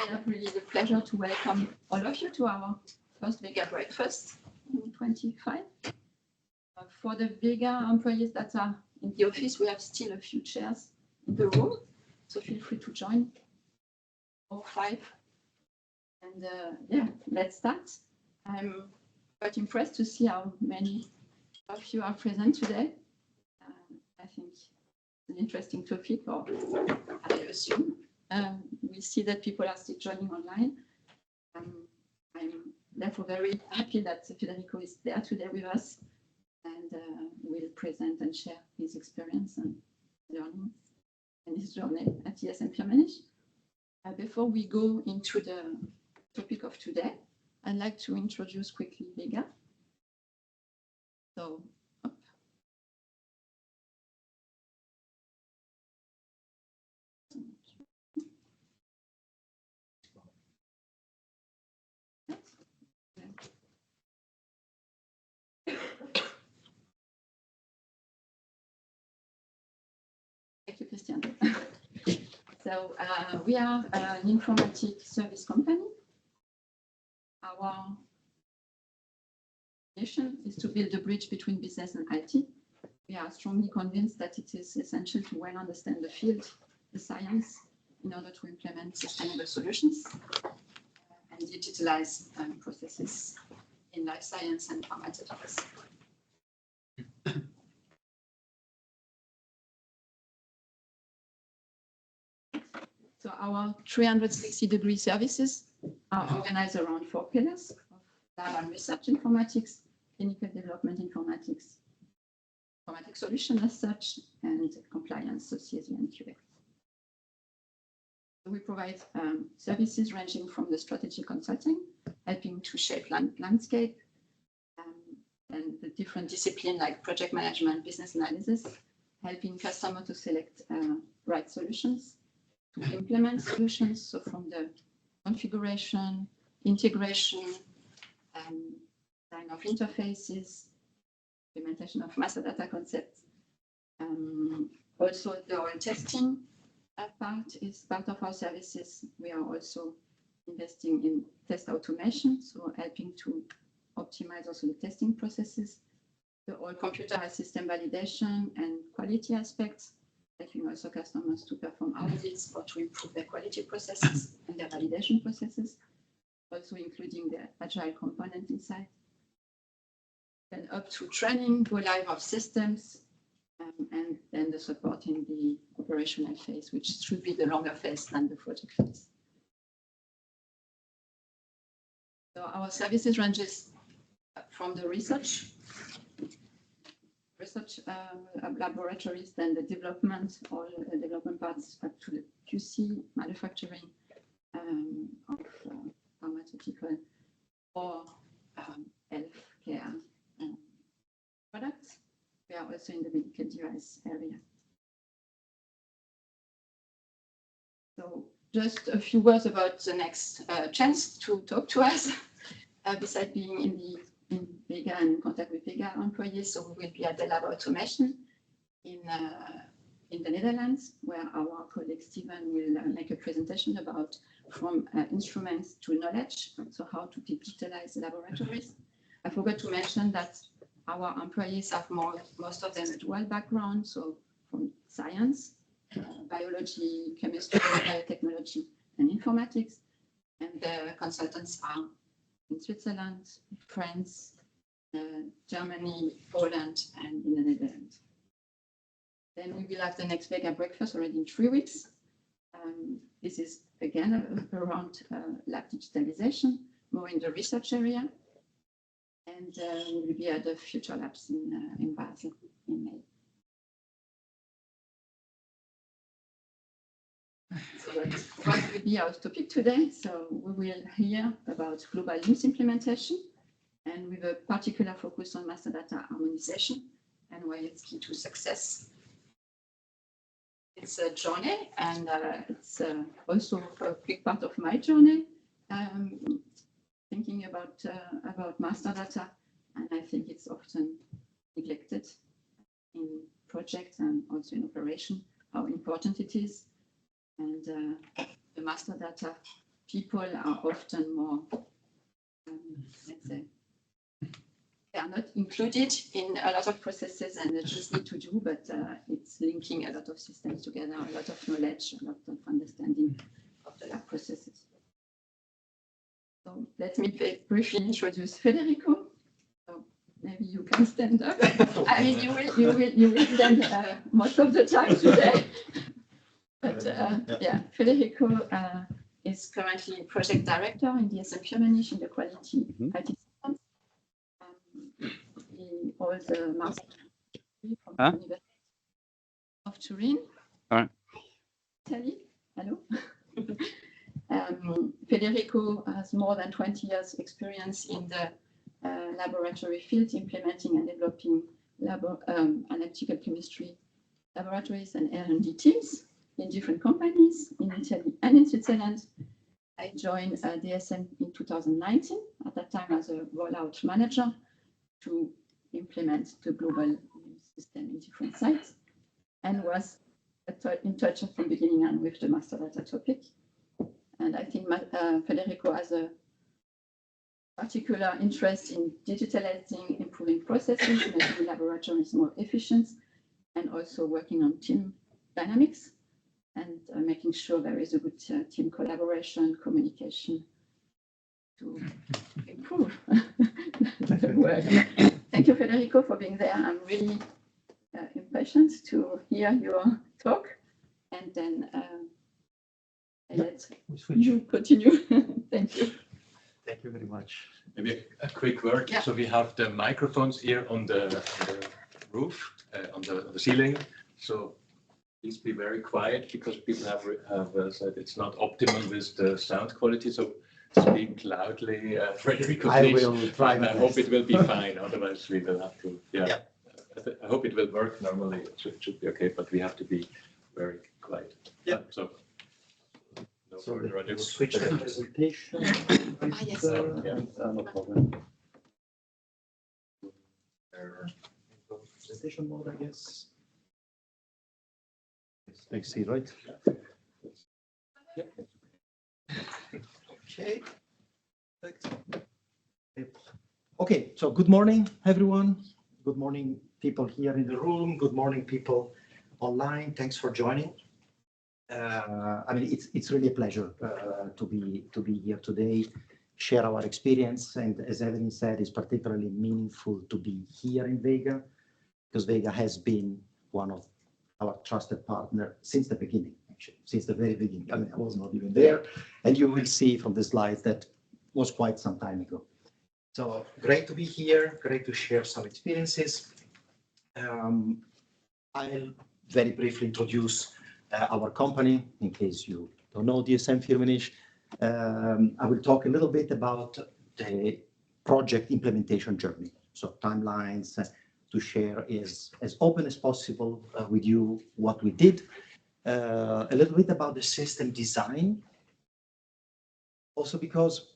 I have really the pleasure to welcome all of you to our first Vega breakfast in 25. For the Vega employees that are in the office, we have still a few chairs in the room, so feel free to join. 5. And yeah, let's start. I'm quite impressed to see how many of you are present today. I think it's an interesting topic, or I assume. We see that people are still joining online. I'm therefore very happy that Federico is there today with us and will present and share his experience and learnings and his journey at dsm-firmenich. Before we go into the topic of today, I'd like to introduce quickly Vega. So, thank you, Christian. So we are an informatics service company. Our mission is to build a bridge between business and IT. We are strongly convinced that it is essential to well understand the field, the science, in order to implement sustainable solutions and digitalize processes in life science and pharmaceuticals. So our 360-degree services are organized around 4 pillars of data and research informatics, clinical development informatics, informatics solution as such, and compliance, so CSV and QA. So we provide services ranging from the strategy consulting, helping to shape landscape, and the different disciplines like project management, business analysis, helping customers to select right solutions, to implement solutions, so from the configuration, integration, design of interfaces, implementation of master data concepts. Also, the whole testing part is part of our services. We are also investing in test automation, so helping to optimize also the testing processes, the whole computerized system validation and quality aspects, helping also customers to perform audits or to improve their quality processes and their validation processes, also including the agile component inside. Then up to training, go live of systems, and then the support in the operational phase, which should be the longer phase than the project phase. So our services ranges from the research laboratories, then the development, all the development parts up to the QC, manufacturing of pharmaceutical or healthcare products. We are also in the medical device area. So just a few words about the next chance to talk to us, besides being in Vega and in contact with Vega employees. So we will be at the lab automation in the Netherlands, where our colleague Steven will make a presentation about from instruments to knowledge, so how to digitalize laboratories. I forgot to mention that our employees have most of them a dual background, so from science, biology, chemistry, biotechnology, and informatics, and the consultants are in Switzerland, France, Germany, Poland, and in the Netherlands. Then we will have the next Vega breakfast already in 3 weeks. This is again around lab digitalization, more in the research area, and we will be at the future labs in Basel in May. So what will be our topic today? So we will hear about global LIMS implementation, and with a particular focus on master data harmonization and why it's key to success. It's a journey, and it's also a big part of my journey, thinking about master data, and I think it's often neglected in projects and also in operation, how important it is. And the master data people are often more, let's say, they are not included in a lot of processes and they just need to do, but it's linking a lot of systems together, a lot of knowledge, a lot of understanding of the lab processes. So let me briefly introduce Federico. So maybe you can stand up. I mean, you will stand most of the time today. But yeah, Federico is currently project director in dsm-firmenich in the quality IT systems. He holds a master degree from the University of Turin. All right. Italy. Hello. Federico has more than 20 years experience in the laboratory field, implementing and developing analytical chemistry laboratories and R&D teams in different companies in Italy and in Switzerland. I joined DSM in 2019, at that time as a rollout manager to implement the global system in different sites, and was in touch from beginning on with the master data topic. And I think Federico has a particular interest in digitalizing, improving processes, making laboratories more efficient, and also working on team dynamics and making sure there is a good team collaboration, communication to improve the work. Thank you, Federico, for being there. I'm really impatient to hear your talk, and then let you continue. Thank you. Thank you very much. Maybe a quick word. Yeah. So we have the microphones here on the roof, on the ceiling. So please be very quiet because people have said it's not optimal with the sound quality. So speak loudly, Federico. I will try. I hope it will be fine. Otherwise, we will have to. Yeah. Yeah. I hope it will work normally. It should be okay, but we have to be very quiet. Yeah. So. No So further ado. switch the presentation. Yes. No problem. Presentation mode, I guess. I see, right? Yeah. Okay. Okay, so good morning, everyone. Good morning, people here in the room. Good morning, people online. Thanks for joining. I mean, it's really a pleasure to be here today, share our experience, and as Evelyn said, it's particularly meaningful to be here in Wega, because Wega has been one of our trusted partner since the beginning, actually, since the very beginning. I mean, I was not even there, and you will see from the slides that was quite some time ago. So great to be here, great to share some experiences. I'll very briefly introduce our company, in case you don't know dsm-firmenich. I will talk a little bit about the project implementation journey. So timelines to share is as open as possible with you what we did. A little bit about the system design. Also because,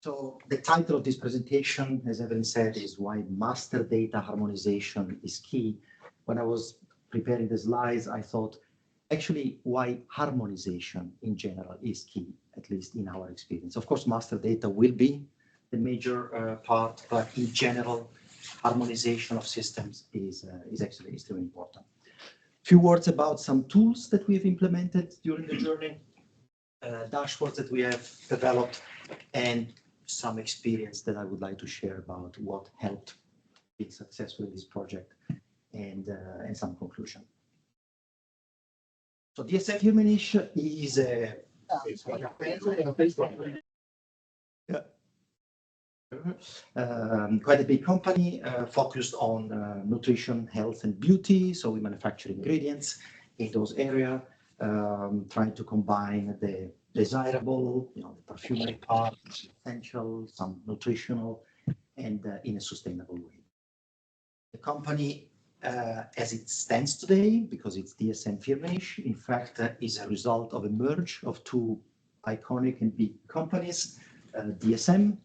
so the title of this presentation, as Evelyn said, is why Master Data Harmonization is key. When I was preparing the slides, I thought, actually, why harmonization in general is key, at least in our experience. Of course, master data will be the major part, but in general, harmonization of systems is actually extremely important. Few words about some tools that we've implemented during the journey, dashboards that we have developed, and some experience that I would like to share about what helped be successful in this project, and some conclusion. So dsm-firmenich is a quite a big company focused on nutrition, health, and beauty. So we manufacture ingredients in those areas, trying to combine the desirable, the perfumery part, essential, some nutritional, and in a sustainable way. The company, as it stands today, because it's dsm-firmenich, in fact, is a result of a merge of two iconic and big companies, DSM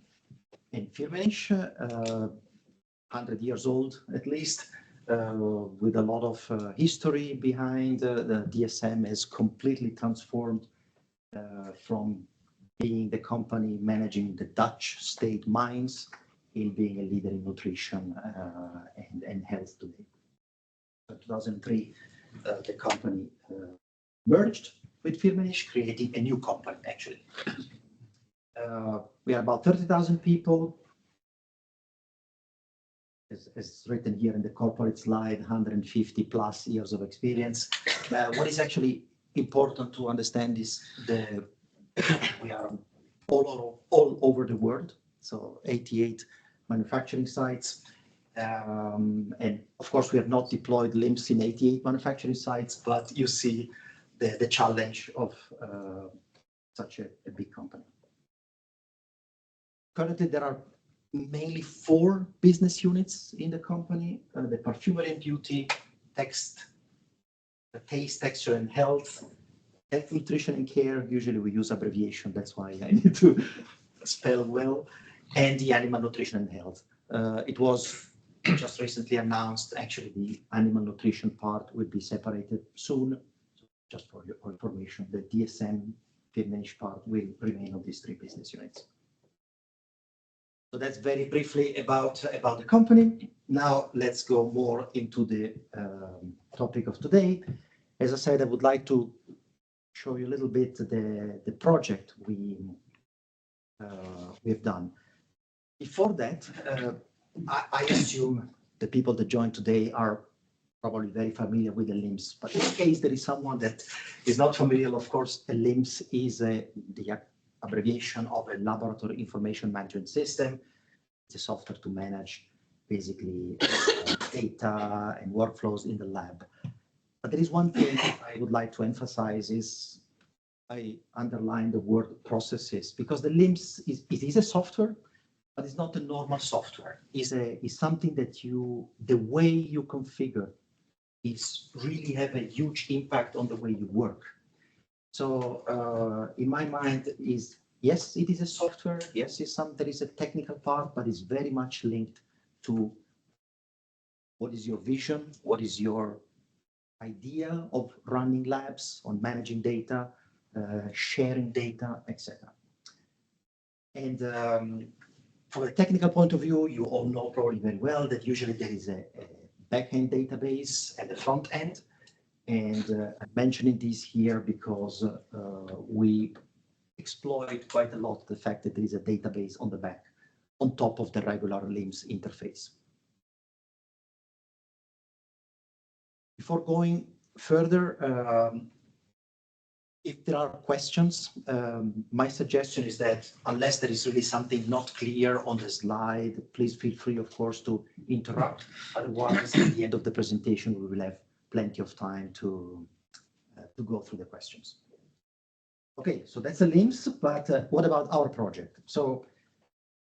and Firmenich, 100 years old at least, with a lot of history behind. The DSM has completely transformed from being the company managing the Dutch state mines, in being a leader in nutrition and health today. In 2003, the company merged with Firmenich, creating a new company, actually. We are about 30,000 people. As written here in the corporate slide, 150 plus years of experience. What is actually important to understand is we are all over the world, so 88 manufacturing sites. And of course, we have not deployed LIMS in 88 manufacturing sites, but you see the challenge of such a big company. Currently, there are mainly 4 business units in the company: the perfumery and beauty, taste, texture and health, nutrition and care. Usually we use abbreviation, that's why I need to spell well, and the animal nutrition and health. It was just recently announced, actually, the animal nutrition part will be separated soon. So just for your information, the dsm-firmenich part will remain on these 3 business units. So that's very briefly about the company. Now let's go more into the topic of today. As I said, I would like to show you a little bit the project we've done. Before that, I assume the people that joined today are probably very familiar with the LIMS, but in case there is someone that is not familiar, of course, a LIMS is the abbreviation of a laboratory information management system. It's a software to manage basically data and workflows in the lab. But there is one thing I would like to emphasize is I underline the word processes, because the LIMS is a software, but it's not a normal software. It's something that the way you configure is really have a huge impact on the way you work. So in my mind is, yes, it is a software. Yes, there is a technical part, but it's very much linked to what is your vision, what is your idea of running labs, on managing data, sharing data, etc. And from a technical point of view, you all know probably very well that usually there is a back-end database and a front end. And I'm mentioning this here because we exploit quite a lot the fact that there is a database on the back, on top of the regular LIMS interface. Before going further, if there are questions, my suggestion is that unless there is really something not clear on the slide, please feel free, of course, to interrupt. Otherwise, at the end of the presentation, we will have plenty of time to go through the questions. Okay, so that's a LIMS, but what about our project? So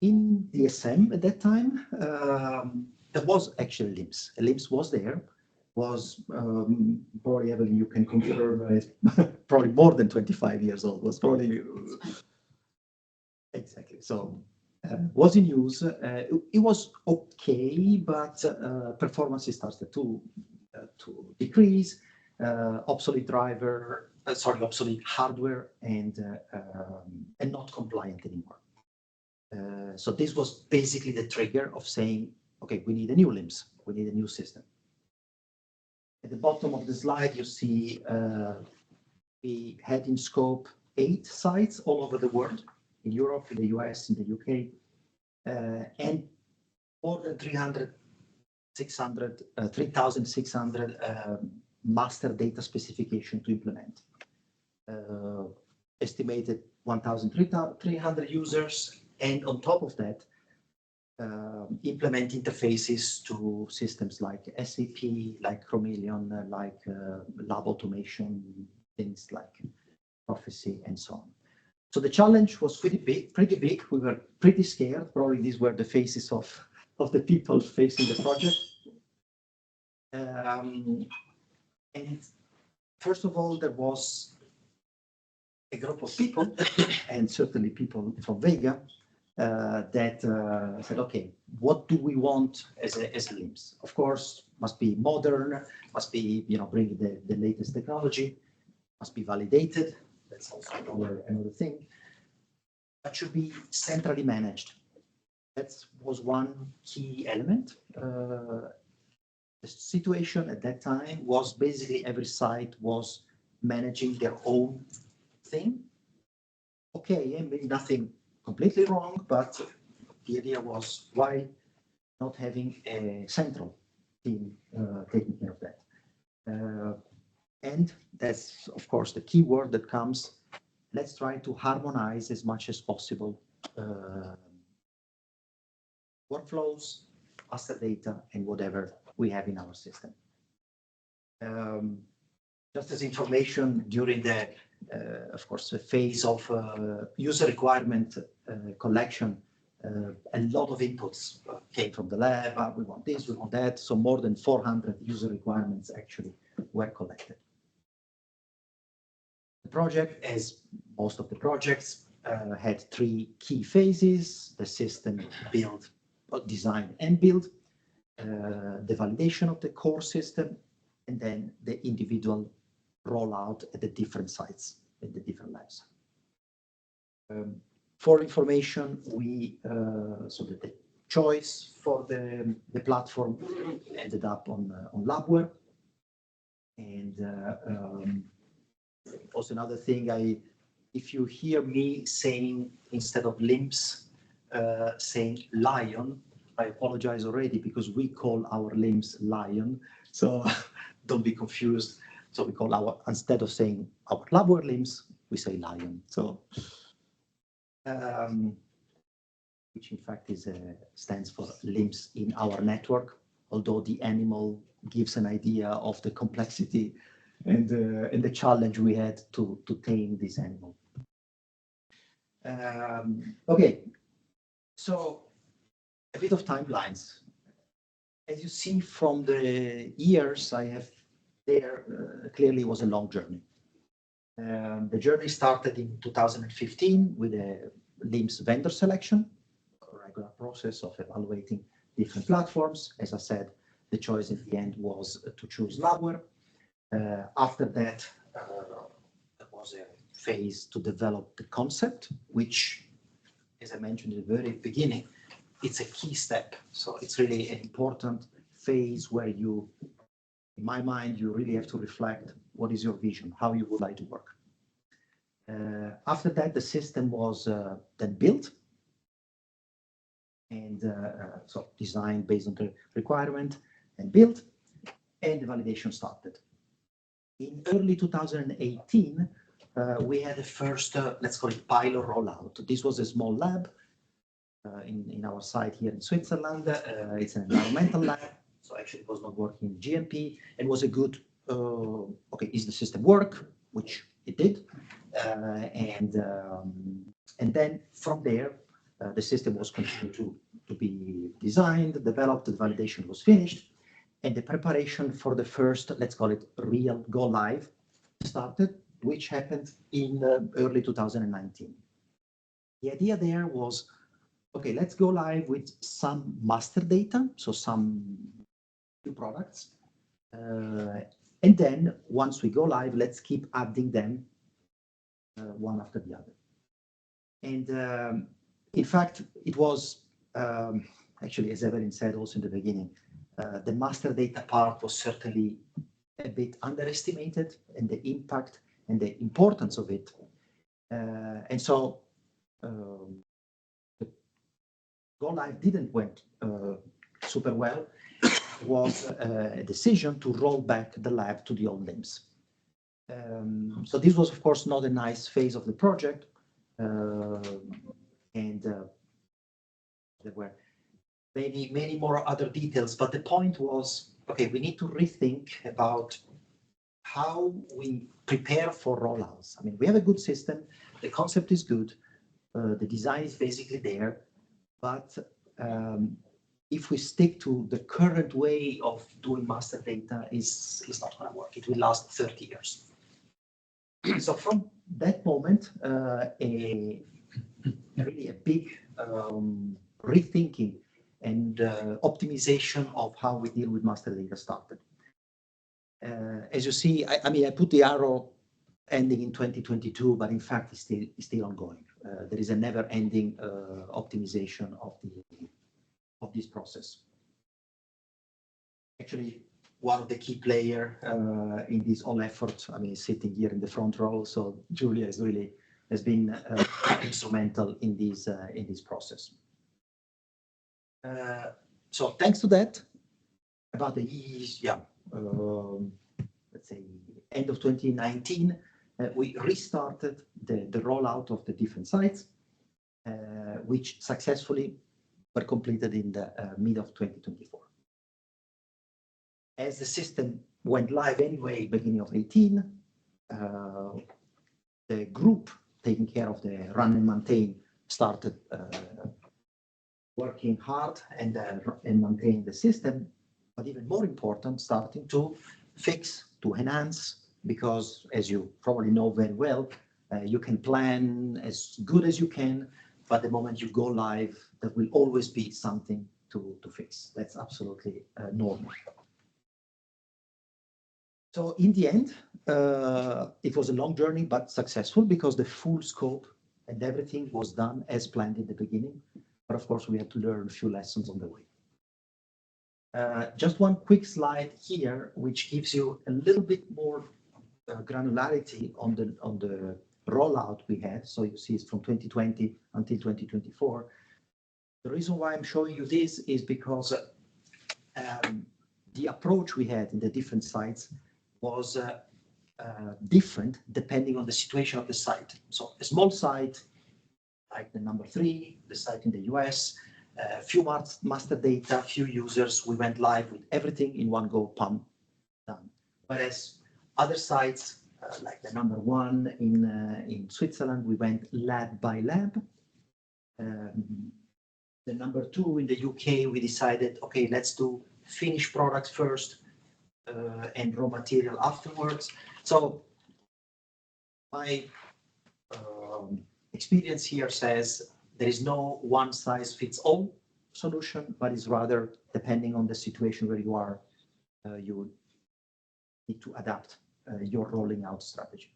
in DSM at that time, there was actually LIMS. A LIMS was there. Was probably, Evelyn, you can confirm, probably more than 25 years old, was probably, exactly, so was in use. It was okay, but performance started to decrease, obsolete hardware, and not compliant anymore. So this was basically the trigger of saying, okay, we need a new LIMS, we need a new system. At the bottom of the slide, you see we had in scope 8 sites all over the world, in Europe, in the US, in the UK, and more than 3,600 master data specification to implement. Estimated 1,300 users, and on top of that, implement interfaces to systems like SAP, like Chromeleon, like lab automation, things like Prophecy, and so on. So the challenge was pretty big. We were pretty scared. Probably these were the faces of the people facing the project. And first of all, there was a group of people, and certainly people from Wega, that said, okay, what do we want as a LIMS? Of course, must be modern, must be, bring the latest technology, must be validated. That's also another thing. but should be centrally managed. That was one key element. The situation at that time was basically every site was managing their own thing. Okay, I mean, nothing completely wrong, but the idea was why not having a central team taking care of that. And that's, of course, the key word that comes. Let's try to harmonize as much as possible workflows, master data, and whatever we have in our system. Just as information, during the, of course, the phase of user requirement collection, a lot of inputs came from the lab. We want this, we want that. So more than 400 user requirements actually were collected. The project, as most of the projects, had three key phases: the system build, design and build, the validation of the core system, and then the individual rollout at the different sites, at the different labs. For information, we so that the choice for the platform ended up on Labware. And also another thing, if you hear me saying instead of LIMS, saying Lion, I apologize already because we call our LIMS Lion, so don't be confused. So we call our, instead of saying our Labware LIMS, we say Lion. So, which in fact is stands for LIMS in our network, although the animal gives an idea of the complexity and the challenge we had to tame this animal. Okay, so a bit of timelines. As you see from the years I have there, clearly was a long journey. The journey started in 2015 with a LIMS vendor selection, a regular process of evaluating different platforms. As I said, the choice at the end was to choose Labware. After that, there was a phase to develop the concept, which, as I mentioned in the very beginning, it's a key step. So it's really an important phase where you, in my mind, you really have to reflect what is your vision, how you would like to work. After that, the system was then built and so designed based on the requirement and built, and the validation started. In early 2018, we had the first, let's call it pilot rollout. This was a small lab in our site here in Switzerland. It's an environmental lab, so actually it was not working in GMP, and was a good, okay, is the system work, which it did. And then from there, the system was continued to be designed, developed, the validation was finished, and the preparation for the first, let's call it real go live, started, which happened in early 2019. The idea there was, okay, let's go live with some master data, so some new products. And then once we go live, let's keep adding them one after the other. And in fact, it was actually, as Evelyn said also in the beginning, the master data part was certainly a bit underestimated, and the impact and the importance of it. And so the go live didn't went super well. It was a decision to roll back the lab to the old LIMS. So this was, of course, not a nice phase of the project. And there were many more other details, but the point was, okay, we need to rethink about how we prepare for rollouts. I mean, we have a good system, the concept is good, the design is basically there, but if we stick to the current way of doing master data, is not going to work. It will last 30 years. So from that moment, really a big rethinking and optimization of how we deal with master data started. As you see, I mean, I put the arrow ending in 2022, but in fact, it's still ongoing. There is a never-ending optimization of this process. Actually, one of the key player in this whole effort, I mean, sitting here in the front row. So Julia has been instrumental in this process. So thanks to that, about the let's say end of 2019, we restarted the rollout of the different sites, which successfully were completed in the mid of 2024. As the system went live anyway, beginning of 18, the group taking care of the run and maintain started working hard and maintain the system, but even more important, starting to fix, to enhance, because as you probably know very well, you can plan as good as you can, but the moment you go live, there will always be something to fix. That's absolutely normal. So in the end, it was a long journey, but successful because the full scope and everything was done as planned in the beginning. But of course, we had to learn a few lessons on the way. Just one quick slide here, which gives you a little bit more granularity on the rollout we had. So you see it's from 2020 until 2024. The reason why I'm showing you this is because the approach we had in the different sites was different depending on the situation of the site. So a small site, like the number 3, the site in the US, few master data, few users, we went live with everything in one go, pump, done. Whereas other sites, like the number 1 in Switzerland, we went lab by lab. The number 2 in the UK, we decided, okay, let's do finished products first and raw material afterwards. So my experience here says there is no one size fits all solution, but it's rather depending on the situation where you are, you need to adapt your rolling out strategy.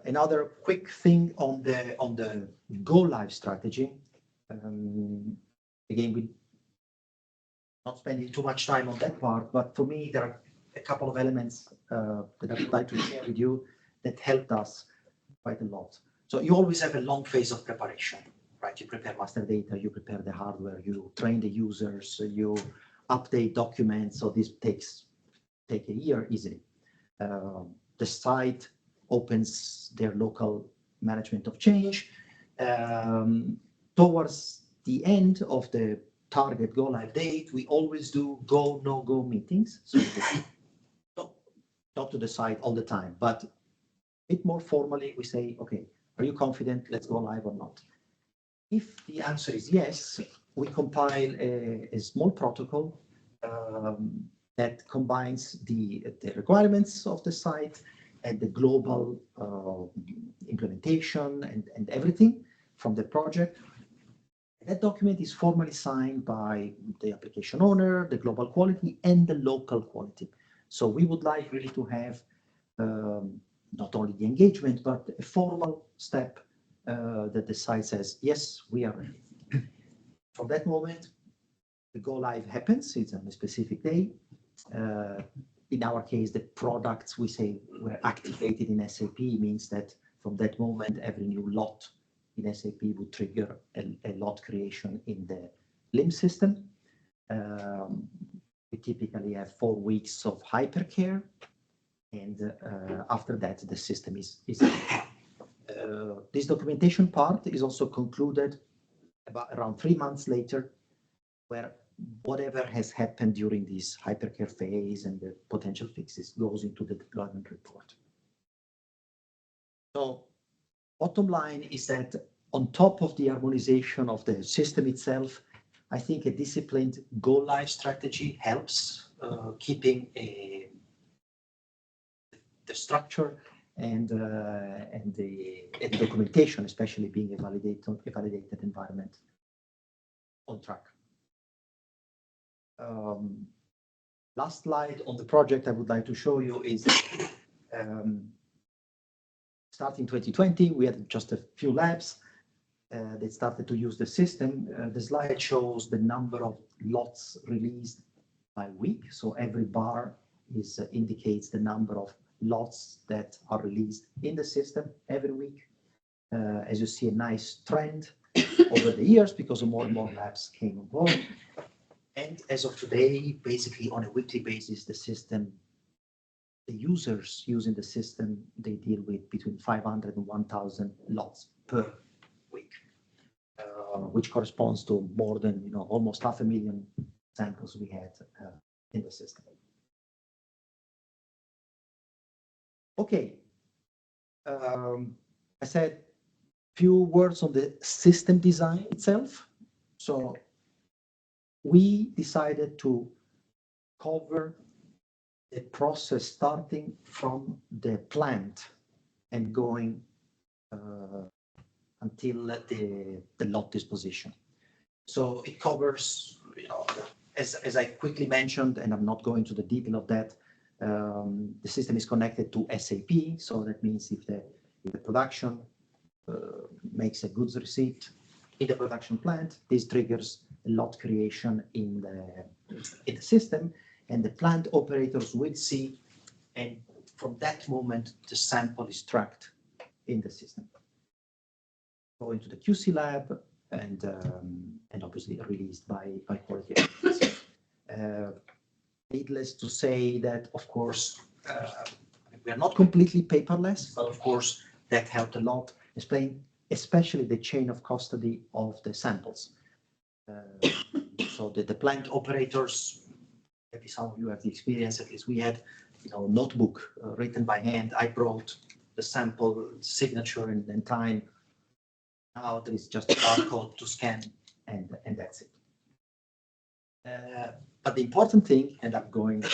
Another quick thing on the go live strategy. Again, we not spending too much time on that part, but for me there are a couple of elements that I would like to share with you that helped us quite a lot. So you always have a long phase of preparation, right? You prepare master data, you prepare the hardware, you train the users, you update documents. So this take a year easily. The site opens their local management of change. Towards the end of the target go live date, we always do go, no go meetings. So talk to the site all the time, but a bit more formally, we say, okay, are you confident? Let's go live or not? If the answer is yes, we compile a small protocol that combines the requirements of the site and the global implementation and everything from the project. That document is formally signed by the application owner, the global quality, and the local quality. So we would like really to have not only the engagement, but a formal step that the site says, yes, we are ready. From that moment, the go live happens. It's on a specific day. In our case, the products we say were activated in SAP means that from that moment, every new lot in SAP would trigger a lot creation in the LIMS system. We typically have 4 weeks of hypercare, and after that, the system is this documentation part is also concluded about around 3 months later, where whatever has happened during this hypercare phase and the potential fixes goes into the deployment report. So bottom line is that on top of the harmonization of the system itself, I think a disciplined go live strategy helps keeping the structure and the documentation, especially being a validated environment, on track. Last slide on the project I would like to show you is starting 2020, we had just a few labs that started to use the system. The slide shows the number of lots released by week. So every bar indicates the number of lots that are released in the system every week. As you see, a nice trend over the years because more and more labs came on board. And as of today, basically on a weekly basis, the users using the system, they deal with between 500 and 1,000 lots per week, which corresponds to more than almost 500,000 samples we had in the system. Okay, I said few words on the system design itself. So we decided to cover the process starting from the plant and going until the lot disposition. So it covers, as I quickly mentioned, and I'm not going to the detail of that, the system is connected to SAP. So that means if the production makes a goods receipt in the production plant, this triggers a lot creation in the system, and the plant operators will see, and from that moment the sample is tracked in the system, go into the QC lab, and obviously released by quality assurance. Needless to say that, of course, we are not completely paperless, but of course that helped a lot, especially the chain of custody of the samples. So the plant operators, maybe some of you have the experience, at least we had, notebook written by hand. I brought the sample signature and time. Now there is just a barcode to scan, and that's it. But the important thing, and I'm going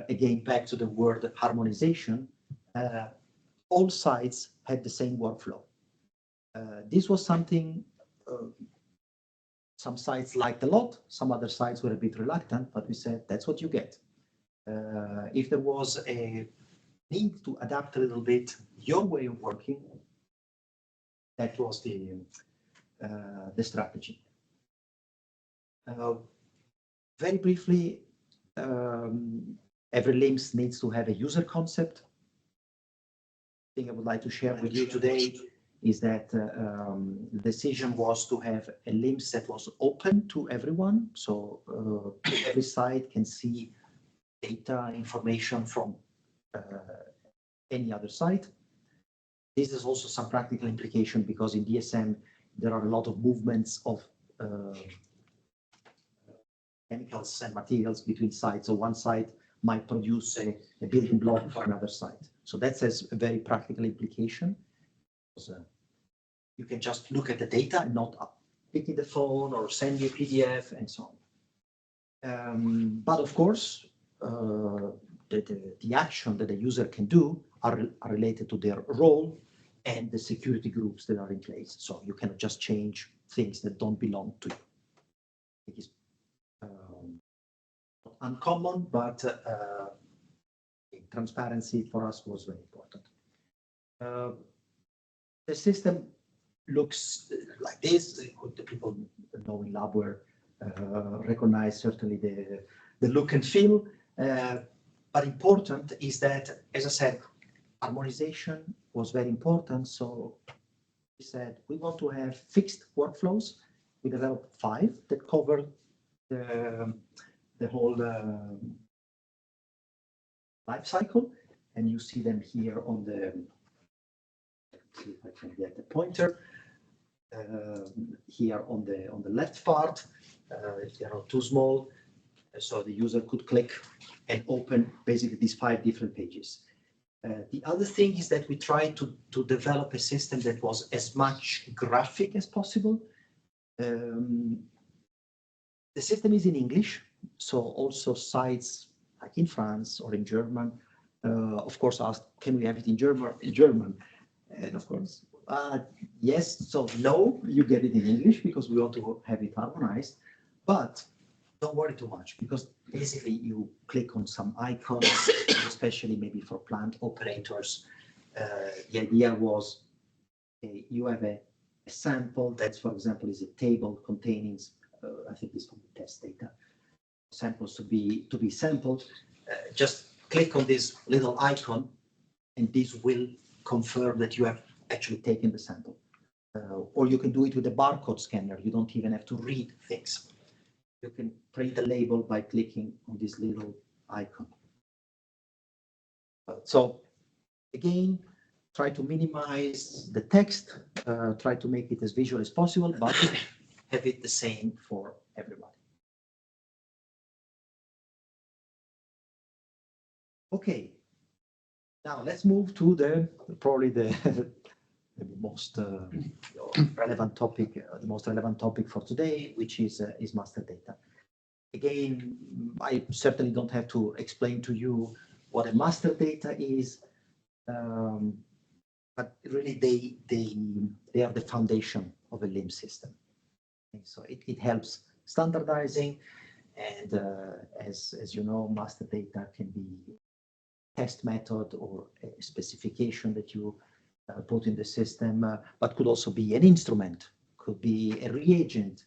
again back to the word harmonization, all sites had the same workflow. This was something some sites liked a lot, some other sites were a bit reluctant, but we said that's what you get. If there was a need to adapt a little bit your way of working, that was the strategy. Very briefly, every LIMS needs to have a user concept. The thing I would like to share with you today is that the decision was to have a LIMS that was open to everyone. So every site can see data information from any other site. This is also some practical implication because in DSM, there are a lot of movements of chemicals and materials between sites. So one site might produce a building block for another site. So that has a very practical implication. So you can just look at the data and not picking the phone or send you a PDF and so on. But of course, the action that the user can do are related to their role and the security groups that are in place. So you cannot just change things that don't belong to you. It is uncommon, but transparency for us was very important. The system looks like this. The people know in Labware recognize certainly the look and feel. But important is that, as I said, harmonization was very important. So we said we want to have fixed workflows. We developed 5 that cover the whole life cycle, and you see them here on the. Let's see if I can get the pointer here on the left part. If they are too small, so the user could click and open basically these 5 different pages. The other thing is that we tried to develop a system that was as much graphic as possible. The system is in English, so also sites like in France or in German, of course, asked, can we have it in German? And of course, yes, so no, you get it in English because we want to have it harmonized, but don't worry too much because basically you click on some icons, especially maybe for plant operators. The idea was you have a sample that, for example, is a table containing, I think it's from the test data, samples to be sampled. Just click on this little icon, and this will confirm that you have actually taken the sample. Or you can do it with a barcode scanner. You don't even have to read things. You can print the label by clicking on this little icon. So again, try to minimize the text, try to make it as visual as possible, but have it the same for everybody. Okay, now let's move to probably the most relevant topic, the most relevant topic for today, which is master data. Again, I certainly don't have to explain to you what a master data is, but really they are the foundation of a LIMS system. And so it helps standardizing, and as you know, master data can be a test method or a specification that you put in the system, but could also be an instrument, could be a reagent,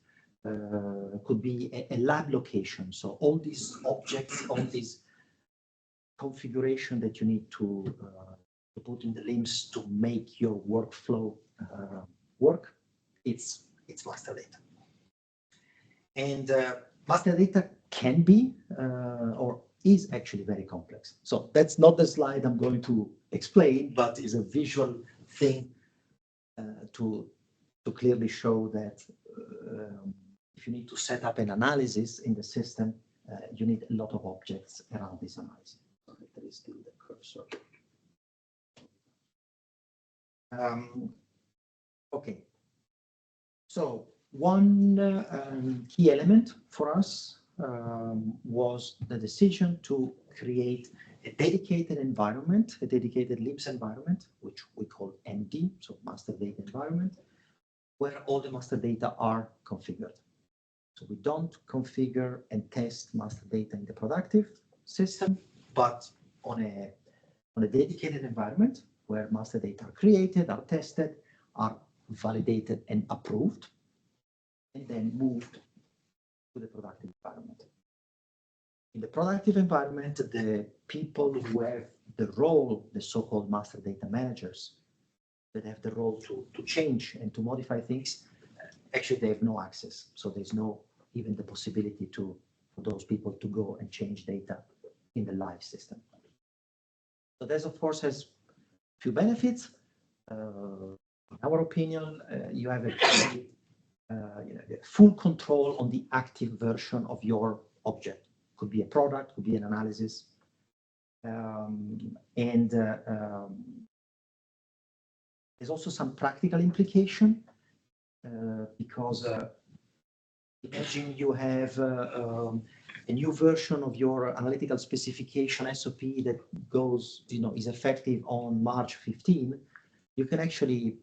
could be a lab location. So all these objects, all these configuration that you need to put in the LIMS to make your workflow work, it's master data. And master data can be or is actually very complex. So that's not the slide I'm going to explain, but is a visual thing to clearly show that if you need to set up an analysis in the system, you need a lot of objects around this analysis. So there is still the cursor. Okay. So one key element for us was the decision to create a dedicated environment, a dedicated LIMS environment, which we call MD, so master data environment, where all the master data are configured. So we don't configure and test master data in the productive system, but on a dedicated environment where master data are created, are tested, are validated and approved, and then moved to the productive environment. In the productive environment, the people who have the role, the so-called master data managers, that have the role to change and to modify things, actually they have no access. So there's no even the possibility for those people to go and change data in the live system. So this, of course, has a few benefits. In our opinion, you have full control on the active version of your object. Could be a product, could be an analysis. There's also some practical implication because imagine you have a new version of your analytical specification SOP that goes, is effective on March 15. You can actually,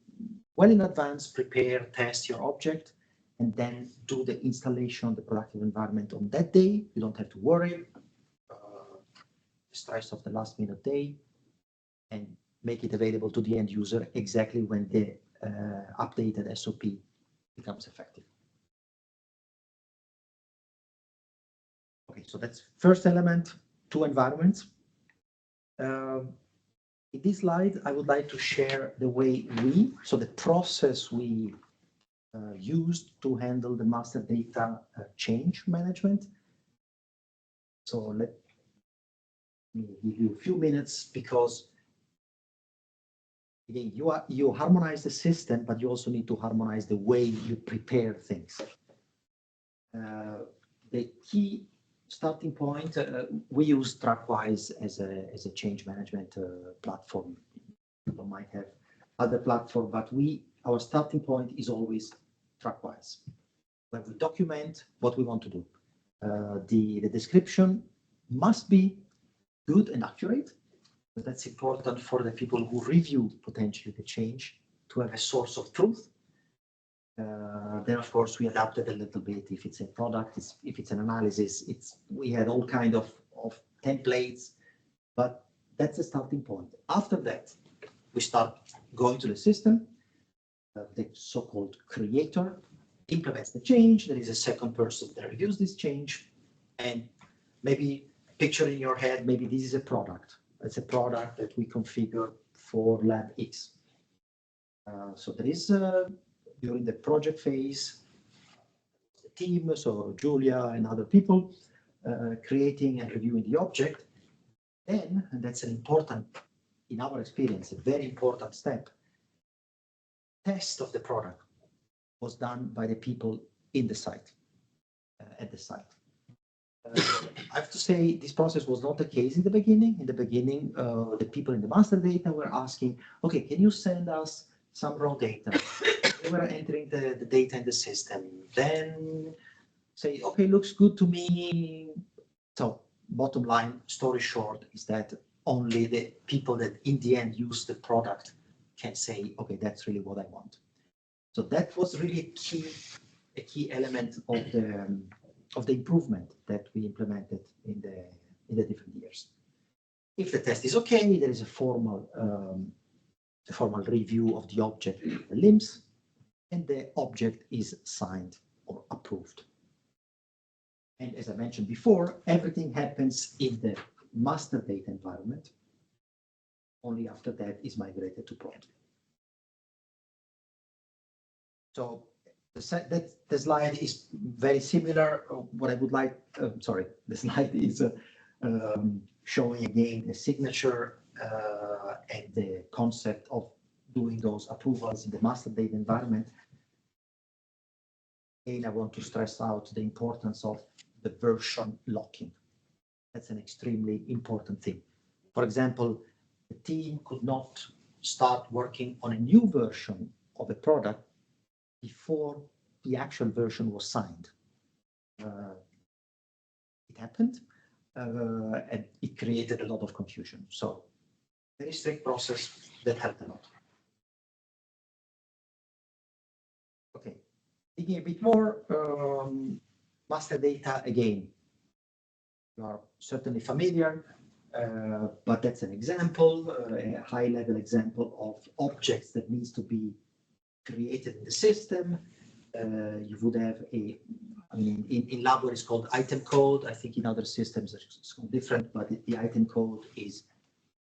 well in advance, prepare, test your object, and then do the installation of the productive environment on that day. You don't have to worry, the stress of the last minute day, and make it available to the end user exactly when the updated SOP becomes effective. Okay, so that's first element, two environments. In this slide, I would like to share the way so the process we used to handle the master data change management. So let me give you a few minutes, because again, you harmonize the system, but you also need to harmonize the way you prepare things. The key starting point, we use TrackWise as a change management platform. People might have other platform, but our starting point is always TrackWise, where we document what we want to do. The description must be good and accurate, but that's important for the people who review potentially the change to have a source of truth. Then, of course, we adapted a little bit. If it's a product, if it's an analysis, we had all kind of templates, but that's the starting point. After that, we start going to the system. The so-called creator implements the change. There is a second person that reviews this change, and maybe picture in your head, maybe this is a product. It's a product that we configure for lab X. So there is, during the project phase, the team, so Julia and other people, creating and reviewing the object. Then, and that's an important, in our experience, a very important step, test of the product was done by the people in the site, at the site. I have to say this process was not the case in the beginning. In the beginning, the people in the master data were asking, okay, can you send us some raw data? They were entering the data in the system. Then say, okay, looks good to me. So bottom line, story short, is that only the people that in the end use the product can say, okay, that's really what I want. So that was really a key element of the improvement that we implemented in the different years. If the test is okay, there is a formal review of the object, the LIMS, and the object is signed or approved. And as I mentioned before, everything happens in the master data environment. Only after that is migrated to prod. So the slide is very similar. What I would like, sorry, the slide is showing again the signature and the concept of doing those approvals in the master data environment. Again, I want to stress out the importance of the version locking. That's an extremely important thing. For example, the team could not start working on a new version of a product before the actual version was signed. It happened, and it created a lot of confusion. So very strict process that helped a lot. Okay, digging a bit more, master data again. You are certainly familiar, but that's an example, a high-level example of objects that needs to be created in the system. You would have I mean, in Labor it's called item code. I think in other systems it's different, but the item code is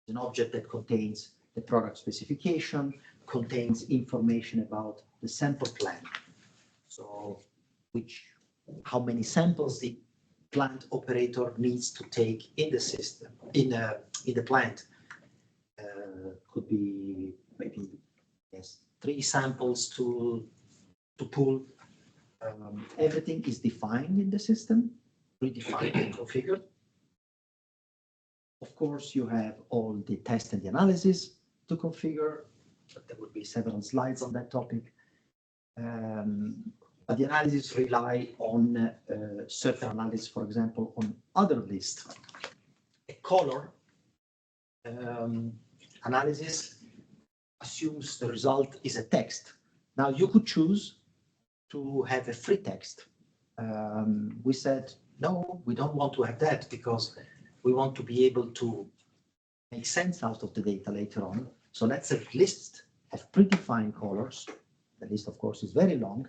an object that contains the product specification, contains information about the sample plan. So how many samples the plant operator needs to take in the system, in the plant. Could be maybe, yes, 3 samples to pull. Everything is defined in the system, predefined and configured. Of course, you have all the test and the analysis to configure, but there would be several slides on that topic. But the analysis rely on certain analysis, for example, on other lists. A color analysis assumes the result is a text. Now you could choose to have a free text. We said, no, we don't want to have that because we want to be able to make sense out of the data later on. So let's have lists, have predefined colors. The list, of course, is very long,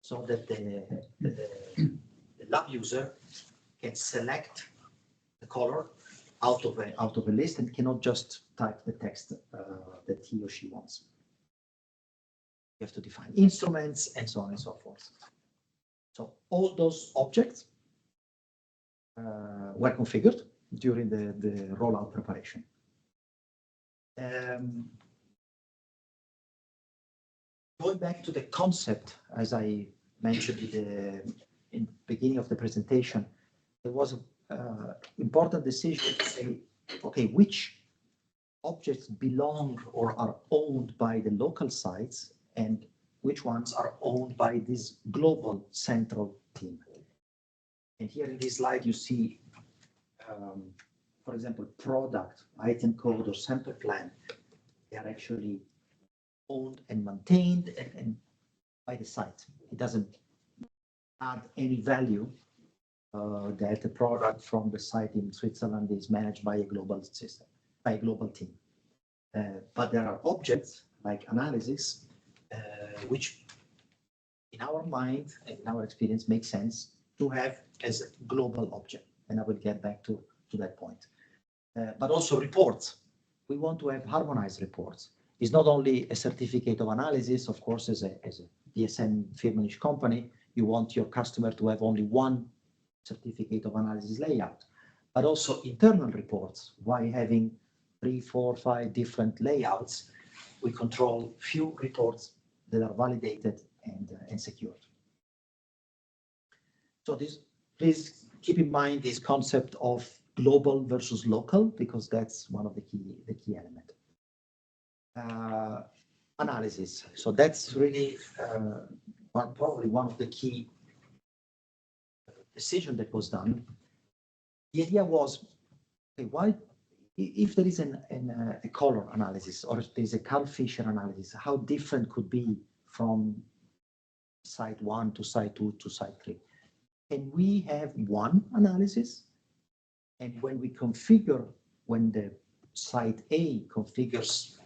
so that the lab user can select the color out of a list and cannot just type the text that he or she wants. You have to define instruments and so on and so forth. So all those objects were configured during the rollout preparation. Going back to the concept, as I mentioned in the beginning of the presentation, there was an important decision to say, okay, which objects belong or are owned by the local sites and which ones are owned by this global central team. And here in this slide, you see, for example, product, item code, or sample plan. They are actually owned and maintained and by the site. It doesn't add any value that a product from the site in Switzerland is managed by a global system, by a global team. But there are objects like analysis, which in our mind and in our experience makes sense to have as a global object. And I will get back to that point. But also reports. We want to have harmonized reports. It's not only a certificate of analysis, of course, as a dsm-firmenich company, you want your customer to have only one certificate of analysis layout, but also internal reports. Why having 3, 4, 5 different layouts? We control few reports that are validated and secured. So this, please keep in mind this concept of global versus local, because that's one of the key elements. Analysis. So that's really probably one of the key decision that was done. The idea was, okay, why, if there is a color analysis or if there is a Carl Fisher analysis, how different could be from site 1 to site 2 to site 3? Can we have one analysis? And when we configure, when the site A configures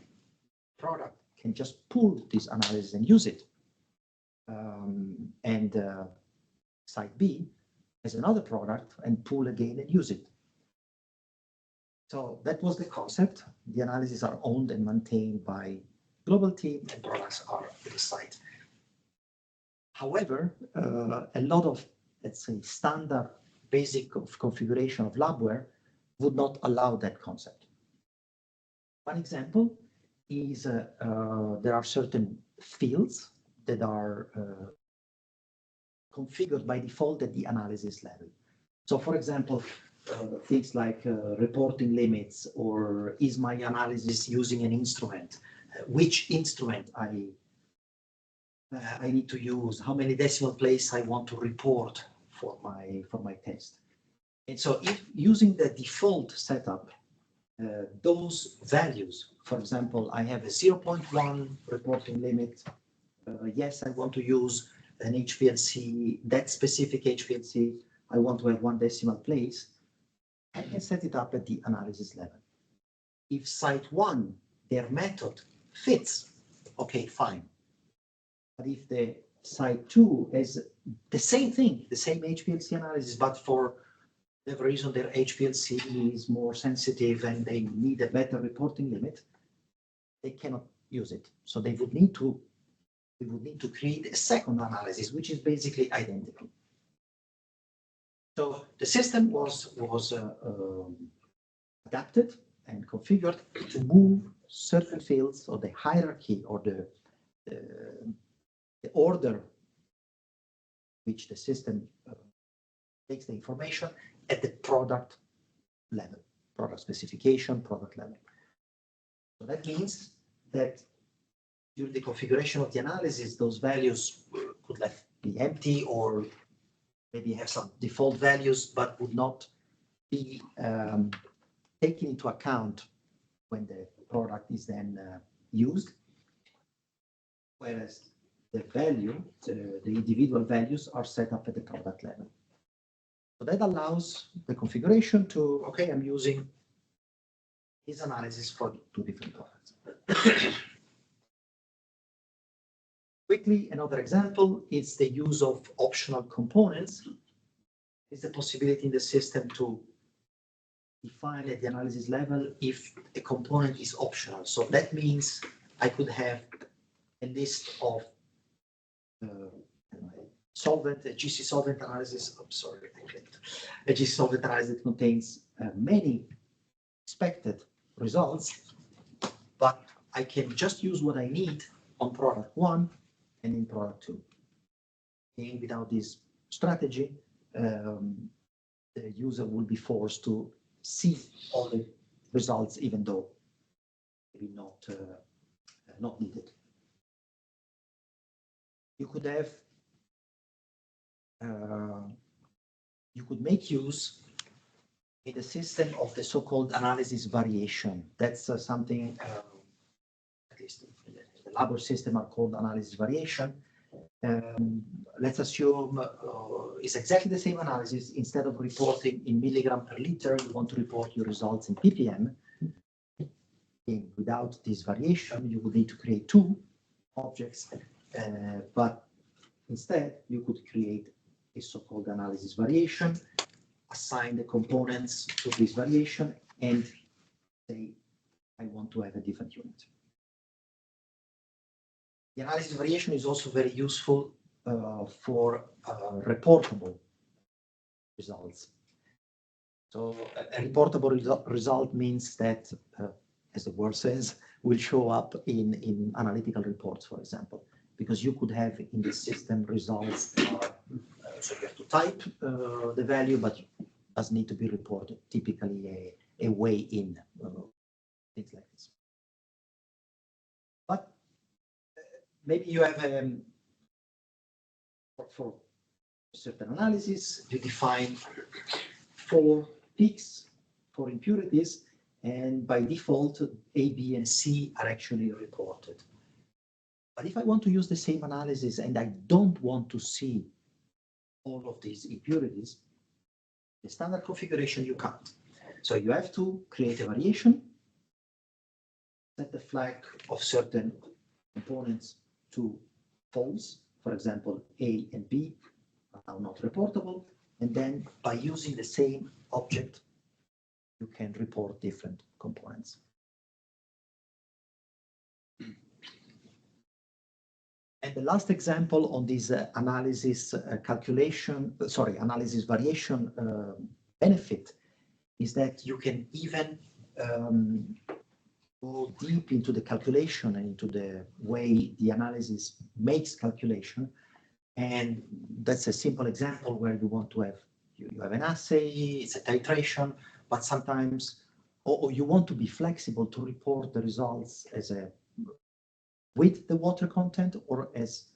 product, can just pull this analysis and use it. Site B has another product and pull again and use it. So that was the concept. The analyses are owned and maintained by global team and products are at the site. However, a lot of, let's say, standard basic configuration of labware would not allow that concept. One example is there are certain fields that are configured by default at the analysis level. So for example, things like reporting limits, or is my analysis using an instrument? Which instrument I need to use? How many decimal places I want to report for my test? And so if using the default setup, those values, for example, I have a 0.1 reporting limit. Yes, I want to use an HPLC, that specific HPLC, I want to have 1 decimal place. I can set it up at the analysis level. If site 1, their method fits, okay, fine. But if the site 2 has the same thing, the same HPLC analysis, but for whatever reason their HPLC is more sensitive and they need a better reporting limit, they cannot use it. So they would need to create a second analysis, which is basically identical. So the system was adapted and configured to move certain fields, or the hierarchy, or the order which the system takes the information at the product level, product specification, product level. So that means that during the configuration of the analysis, those values could be empty, or maybe have some default values, but would not be taken into account when the product is then used. Whereas the value, the individual values are set up at the product level. So that allows the configuration to, okay, I'm using this analysis for 2 different products. Quickly, another example is the use of optional components. It's the possibility in the system to define at the analysis level if a component is optional. So that means I could have a list of solvent, a GC solvent analysis. I'm sorry, a GC solvent analysis that contains many expected results, but I can just use what I need on product 1 and in product 2. And without this strategy, the user will be forced to see all the results, even though maybe not needed. You could have, you could make use in the system of the so-called analysis variation. That's something, at least the labor system are called analysis variation. Let's assume it's exactly the same analysis. Instead of reporting in milligram per liter, you want to report your results in ppm. without this variation, you would need to create two objects, but instead you could create a so-called analysis variation, assign the components to this variation, and say, I want to have a different unit. The analysis variation is also very useful for reportable results. So a reportable result means that, as the word says, will show up in analytical reports, for example, because you could have in the system results that are, so you have to type the value, but it doesn't need to be reported, typically a way in, things like this. But maybe you have, for certain analysis, you define 4 peaks for impurities, and by default, A, B, and C are actually reported. But if I want to use the same analysis and I don't want to see all of these impurities, the standard configuration you can't. So you have to create a variation, set the flag of certain components to false, for example, A and B are now not reportable, and then by using the same object, you can report different components. And the last example on this analysis analysis variation benefit is that you can even go deep into the calculation and into the way the analysis makes calculation. And that's a simple example where you want to have, you have an assay, it's a titration, but sometimes, or you want to be flexible to report the results as a with the water content or as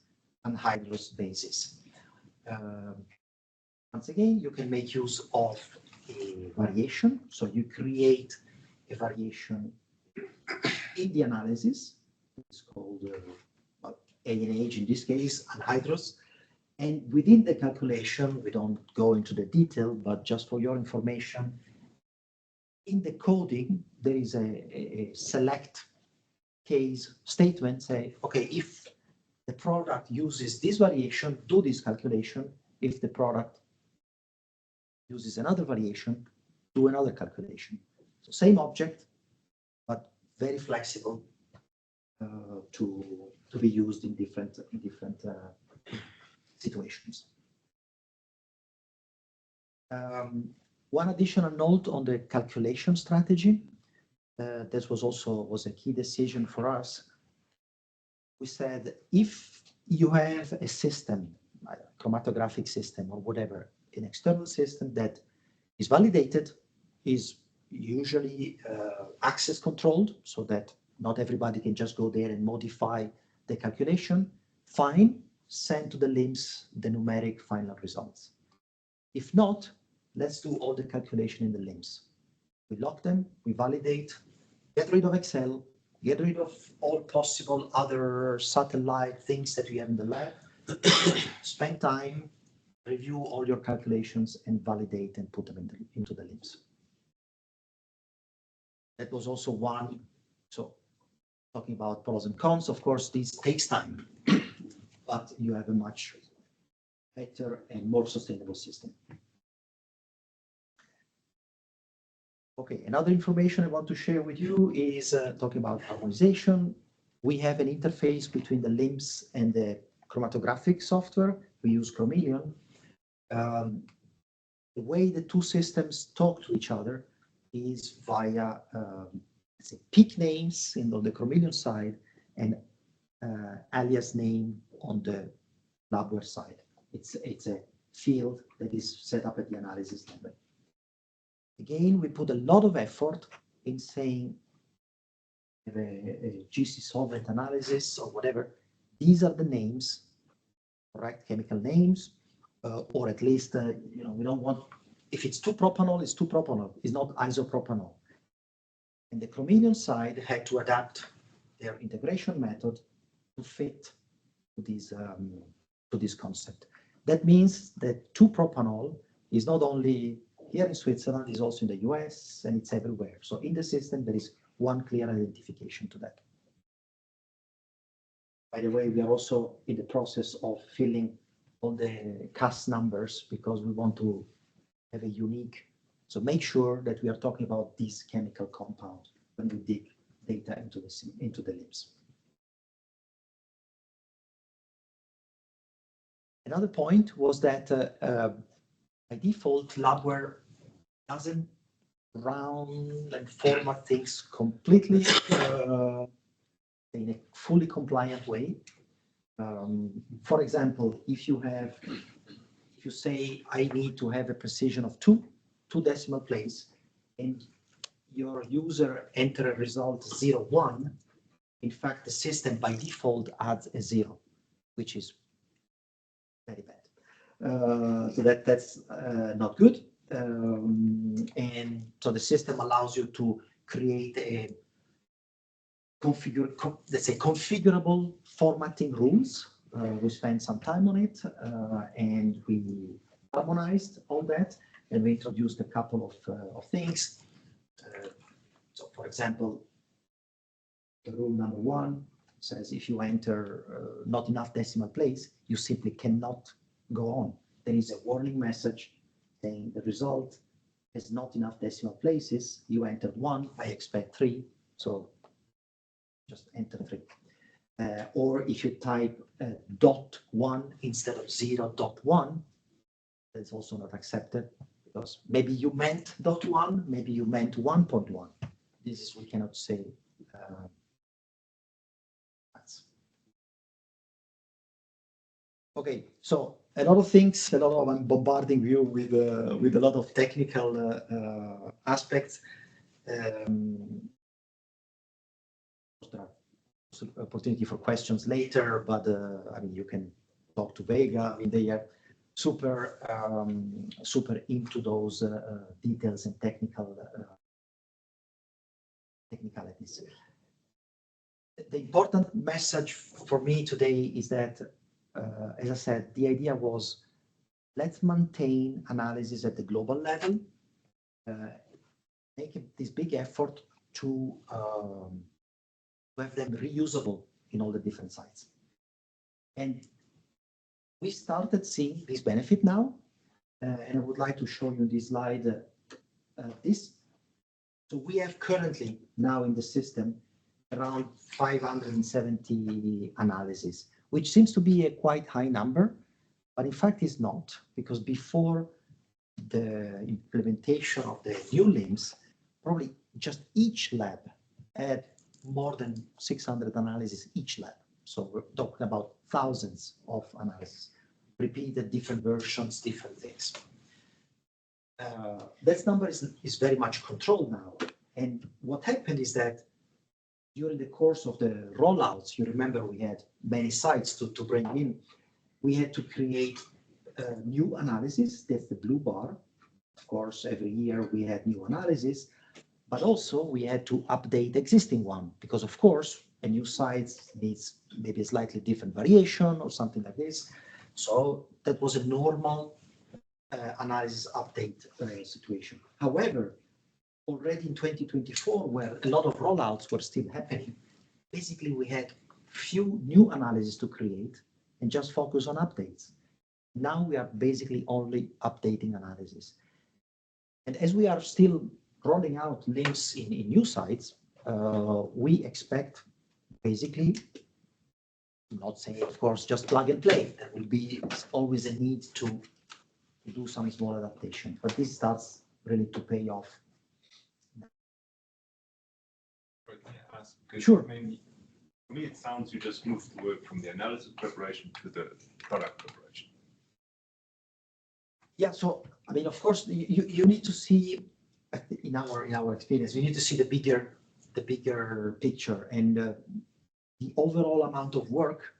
anhydrous basis. Once again, you can make use of a variation. So you create a variation in the analysis. It's called ANH in this case, anhydrous. And within the calculation, we don't go into the detail, but just for your information, in the coding, there is a select case statement say, okay, if the product uses this variation, do this calculation. If the product uses another variation, do another calculation. So same object, but very flexible to be used in different situations. One additional note on the calculation strategy. This was a key decision for us. We said, if you have a system, a chromatographic system or whatever, an external system that is validated, is usually access controlled, so that not everybody can just go there and modify the calculation, fine, send to the LIMS the numeric final results. If not, let's do all the calculation in the LIMS. We lock them, we validate, get rid of Excel, get rid of all possible other satellite things that we have in the lab, spend time, review all your calculations and validate and put them into the LIMS. That was also one, so talking about pros and cons, of course, this takes time, but you have a much better and more sustainable system. Okay, another information I want to share with you is talking about harmonization. We have an interface between the LIMS and the chromatographic software. We use Chromeleon. The way the two systems talk to each other is via let's say peak names on the Chromeleon side and alias name on the labware side. It's a field that is set up at the analysis level. Again, we put a lot of effort in saying a GC solvent analysis or whatever. These are the names, correct chemical names, or at least, we don't want, if it's 2-propanol, it's 2-propanol, it's not isopropanol. And the Chromeleon side had to adapt their integration method to fit to this concept. That means that 2-propanol is not only here in Switzerland, is also in the US, and it's everywhere. So in the system, there is one clear identification to that. By the way, we are also in the process of filling all the CAS numbers because we want to have a unique, so make sure that we are talking about this chemical compound when we dig data into the LIMS. Another point was that by default, Labware doesn't round and format things completely in a fully compliant way. For example, if you say I need to have a precision of two decimal place, and your user enter a result 0, 1, in fact, the system by default adds a 0, which is very bad. So that's not good. And so the system allows you to create a let's say configurable formatting rules. We spent some time on it, and we harmonized all that, and we introduced a couple of things. So, for example, the rule number 1 says if you enter not enough decimal place, you simply cannot go on. There is a warning message saying the result has not enough decimal places. You entered 1, I expect 3, so just enter 3. Or if you type .1 instead of 0.1, that's also not accepted because maybe you meant .1, maybe you meant 1.1. This is, we cannot say. Okay, so a lot of things, I'm bombarding you with a lot of technical aspects. There are opportunity for questions later, but I mean, you can talk to Vega. I mean, they are super into those details and technicalities. The important message for me today is that, as I said, the idea was let's maintain analysis at the global level, make this big effort to have them reusable in all the different sites. And we started seeing this benefit now, and I would like to show you this slide, this. So we have currently now in the system around 570 analyses, which seems to be a quite high number, but in fact is not, because before the implementation of the new LIMS, probably just each lab had more than 600 analyses each lab. So we're talking about thousands of analyses, repeated different versions, different things. That number is very much controlled now. And what happened is that during the course of the rollouts, you remember we had many sites to bring in. We had to create new analysis. That's the blue bar. Of course, every year we had new analysis, but also we had to update existing one because, of course, a new site needs maybe a slightly different variation or something like this. So that was a normal analysis update situation. However, already in 2024, where a lot of rollouts were still happening, basically we had few new analyses to create and just focus on updates. Now we are basically only updating analysis. And as we are still rolling out LIMS in new sites, we expect basically, I'm not saying, of course, just plug and play. There will be always a need to do some small adaptation, but this starts really to pay off. Can I ask? Because Sure. I mean, for me, it sounds you just moved the work from the analysis preparation to the product preparation. Yeah, so I mean, of course, you need to see in our experience, we need to see the bigger picture and the overall amount of work.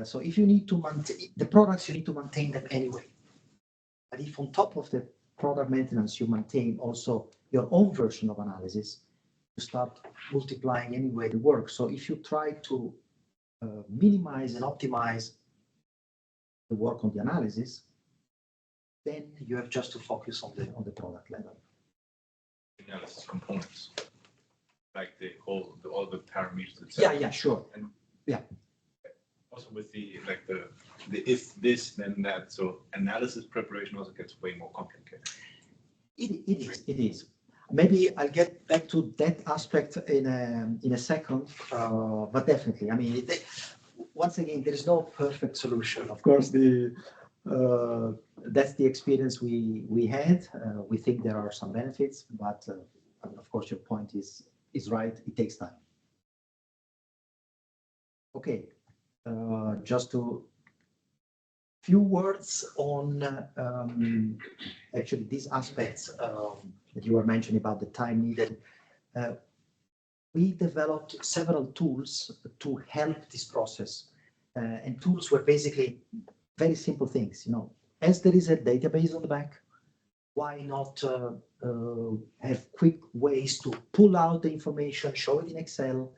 So if you need to maintain the products, you need to maintain them anyway. But if on top of the product maintenance, you maintain also your own version of analysis, you start multiplying anyway the work. So if you try to minimize and optimize the work on the analysis, then you have just to focus on the product level. Analysis components. like all the parameters itself. Yeah, yeah, sure. And yeah. Also with the if this then that, so analysis preparation also gets way more complicated. It is. Maybe I'll get back to that aspect in a second, but definitely. I mean, once again, there is no perfect solution. Of course, that's the experience we had. We think there are some benefits, but I mean, of course, your point is right. It takes time. Okay, just a few words on actually these aspects that you were mentioning about the time needed. We developed several tools to help this process, and tools were basically very simple things. You know, as there is a database on the back, why not have quick ways to pull out the information, show it in Excel,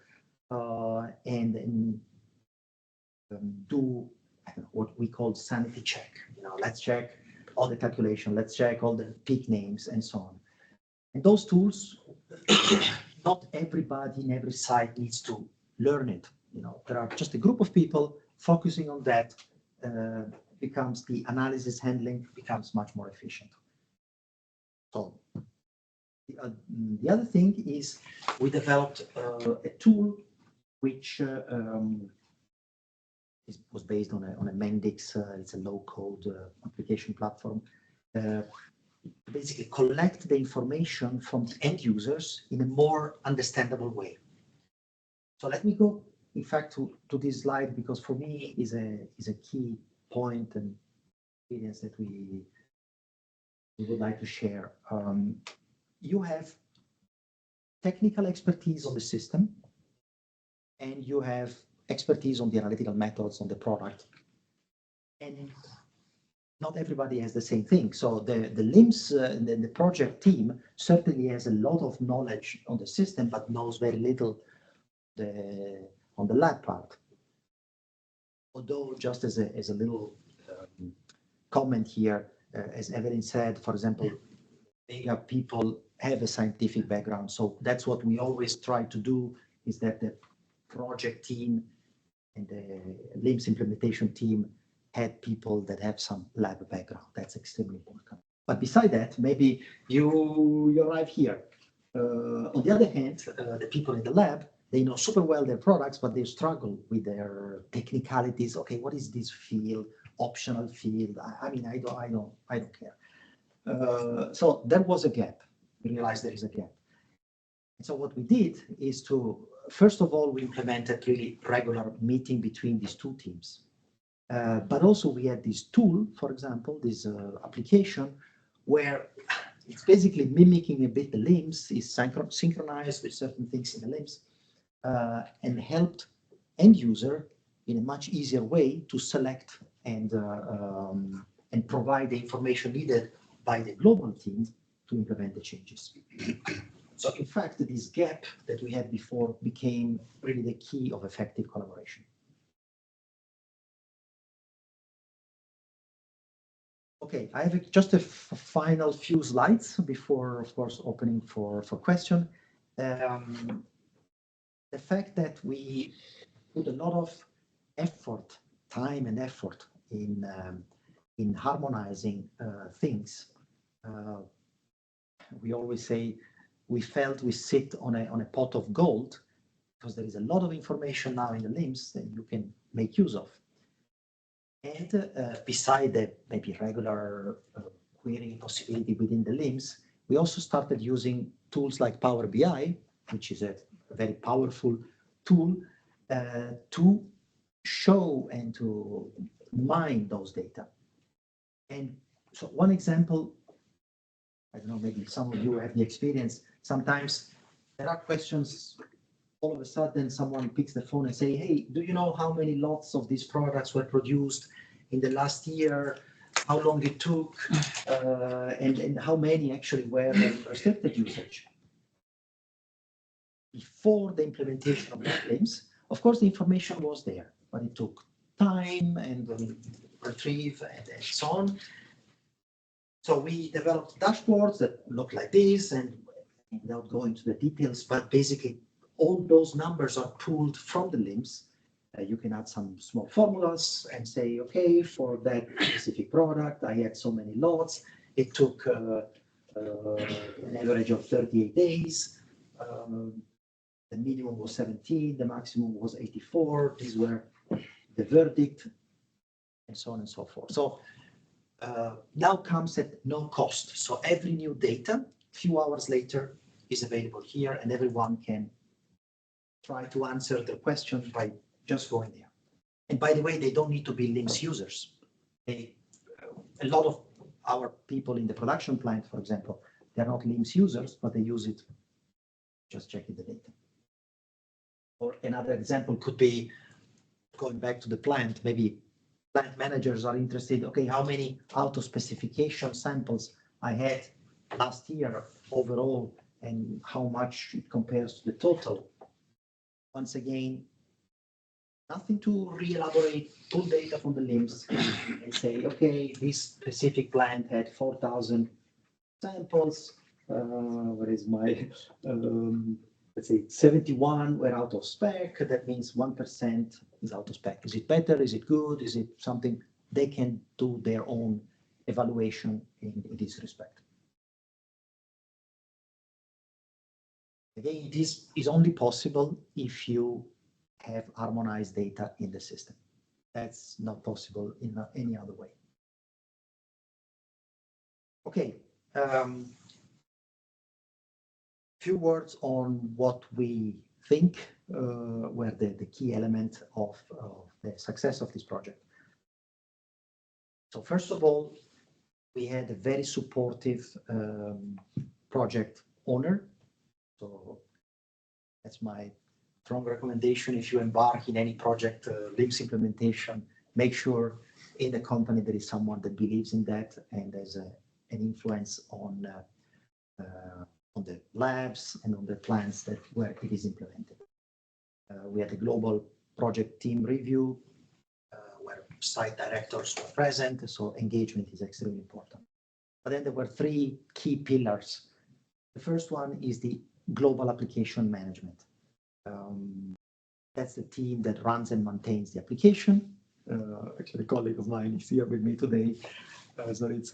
and do what we call sanity check. You know, let's check all the calculation, let's check all the peak names and so on. And those tools, not everybody in every site needs to learn it. You know, there are just a group of people focusing on that. Becomes the analysis handling becomes much more efficient. So the other thing is we developed a tool which was based on a Mendix. It's a low-code application platform. Basically collect the information from the end users in a more understandable way. So let me go, in fact, to this slide, because for me is a key point and experience that we would like to share. You have technical expertise on the system, and you have expertise on the analytical methods on the product. And not everybody has the same thing. So the LIMS, the project team certainly has a lot of knowledge on the system, but knows very little on the lab part. Although, just as a little comment here, as Evelyn said, for example, wega people have a scientific background. So that's what we always try to do, is that the project team and the LIMS implementation team had people that have some lab background. That's extremely important. But beside that, maybe you arrive here. On the other hand, the people in the lab, they know super well their products, but they struggle with their technicalities. Okay, what is this field? Optional field? I mean, I don't care. So there was a gap. We realized there is a gap. And so what we did is to, first of all, we implemented really regular meeting between these two teams. But also we had this tool, for example, this application where it's basically mimicking a bit the LIMS, is synchronized with certain things in the LIMS, and helped end user in a much easier way to select and provide the information needed by the global team to implement the changes. So in fact, this gap that we had before became really the key of effective collaboration. Okay, I have just a final few slides before, of course, opening for question. The fact that we put a lot of effort, time and effort in harmonizing things. We always say we felt we sit on a pot of gold, because there is a lot of information now in the LIMS that you can make use of. And beside the maybe regular querying possibility within the LIMS, we also started using tools like Power BI, which is a very powerful tool to show and to mine those data. And so one example, I don't know, maybe some of you have the experience, sometimes there are questions, all of a sudden someone picks the phone and say, hey, do you know how many lots of these products were produced in the last year, how long it took, and how many actually were restricted usage? Before the implementation of that LIMS, of course, the information was there, but it took time and retrieve and so on. So we developed dashboards that look like this, and without going to the details, but basically all those numbers are pulled from the LIMS. You can add some small formulas and say, okay, for that specific product, I had so many lots. It took an average of 38 days. The minimum was 17, the maximum was 84. These were the verdict, and so on and so forth. So now comes at no cost. So every new data, few hours later, is available here, and everyone can try to answer the question by just going there. And by the way, they don't need to be LIMS users. A lot of our people in the production plant, for example, they're not LIMS users, but they use it just checking the data. Or another example could be going back to the plant. Maybe plant managers are interested, okay, how many auto specification samples I had last year overall, and how much it compares to the total. Once again, nothing to re-elaborate, pull data from the LIMS and say, okay, this specific plant had 4,000 samples. Where is my, let's say 71 were out of spec. That means 1% is out of spec. Is it better? Is it good? Is it something? They can do their own evaluation in this respect. Again, this is only possible if you have harmonized data in the system. That's not possible in any other way. Okay. Few words on what we think were the key element of the success of this project. So first of all, we had a very supportive project owner. So that's my strong recommendation. If you embark in any project, LIMS implementation, make sure in the company there is someone that believes in that and has an influence on the labs and on the plants that where it is implemented. We had a global project team review where site directors were present, so engagement is extremely important. But then there were three key pillars. The first one is the global application management. That's the team that runs and maintains the application. Actually, a colleague of mine is here with me today. So it's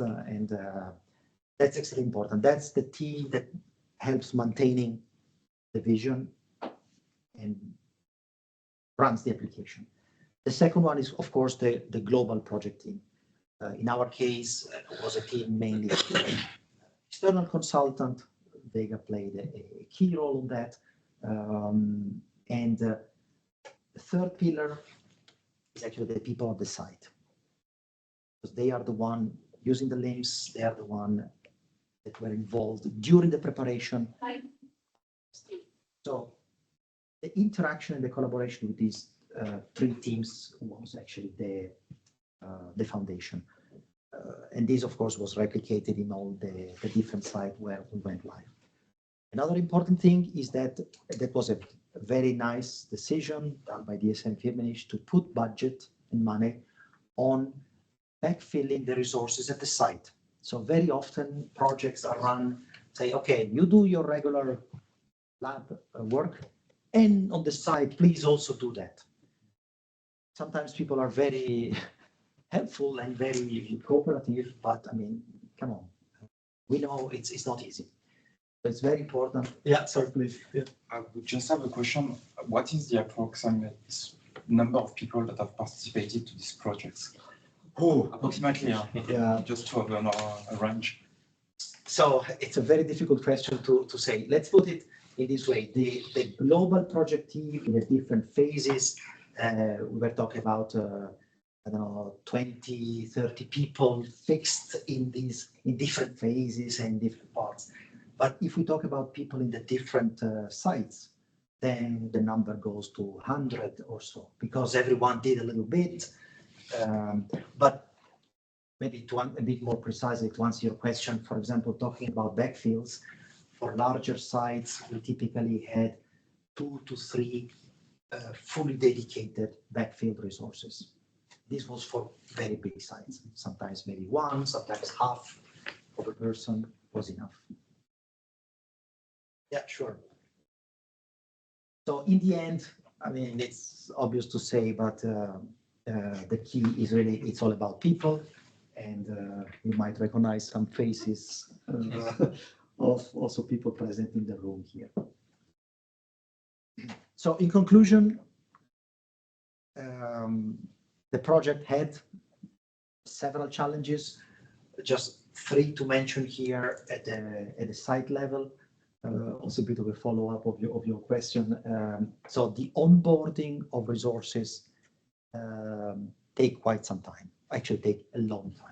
that's extremely important. That's the team that helps maintaining the vision and runs the application. The second one is, of course, the global project team. In our case, it was a team mainly external consultant. Wega played a key role in that. And the third pillar is actually the people on the site, because they are the one using the LIMS. They are the one that were involved during the preparation. So the interaction and the collaboration with these three teams was actually the foundation. And this, of course, was replicated in all the different sites where we went live. Another important thing is that was a very nice decision done by dsm-firmenich to put budget and money on backfilling the resources at the site. So very often projects are run, say, okay, you do your regular lab work, and on the site, please also do that. Sometimes people are very helpful and very cooperative, but I mean, come on, we know it's not easy. It's very important. Yeah, sorry, please. Yeah. I would just have a question. What is the approximate number of people that have participated to these projects? Oh, approximately, yeah. Just to have a range. So it's a very difficult question to say. Let's put it in this way. The global project team in the different phases, we were talking about, I don't know, 20, 30 people fixed in different phases and different parts. But if we talk about people in the different sites, then the number goes to 100 or so, because everyone did a little bit. But maybe a bit more precisely to answer your question, for example, talking about backfills, for larger sites, we typically had 2 to 3 fully dedicated backfill resources. This was for very big sites. Sometimes maybe one, sometimes half of a person was enough. Yeah, sure. So in the end, I mean, it's obvious to say, but the key is really, it's all about people. And you might recognize some faces of also people present in the room here. So in conclusion, the project had several challenges, just 3 to mention here at the site level. Also a bit of a follow-up of your question. So the onboarding of resources take quite some time, actually take a long time.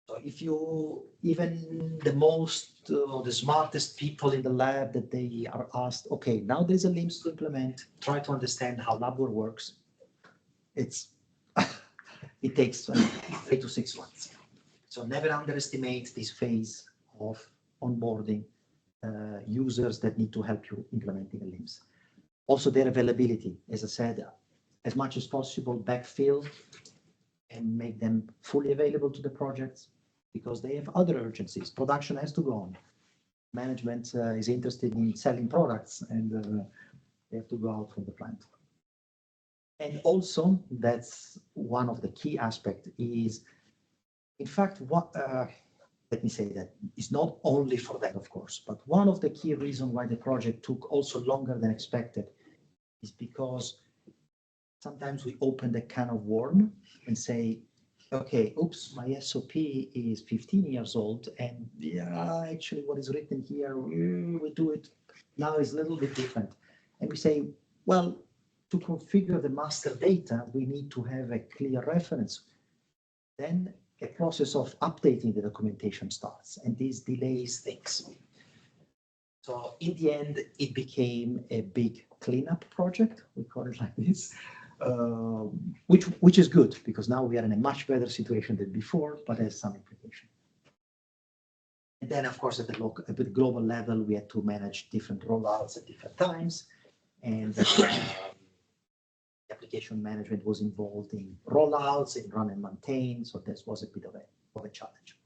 So if you, even the most, the smartest people in the lab, that they are asked, okay, now there's a LIMS to implement, try to understand how Labware works. It's, it takes 3 to 6 months. So never underestimate this phase of onboarding users that need to help you implementing a LIMS. Also their availability, as I said, as much as possible, backfill and make them fully available to the projects, because they have other urgencies. Production has to go on. Management is interested in selling products, and they have to go out from the plant. And also, that's one of the key aspects is, in fact, what, let me say that it's not only for that, of course, but one of the key reasons why the project took also longer than expected is because sometimes we open the can of worm and say, okay, oops, my SOP is 15 years old, and yeah, actually what is written here, we do it now is a little bit different. And we say, well, to configure the master data, we need to have a clear reference. Then a process of updating the documentation starts, and this delays things. So in the end, it became a big cleanup project, we call it like this. Which is good, because now we are in a much better situation than before, but has some implication. And then, of course, at the global level, we had to manage different rollouts at different times, and the application management was involved in rollouts, in run and maintain, so this was a bit of a challenge.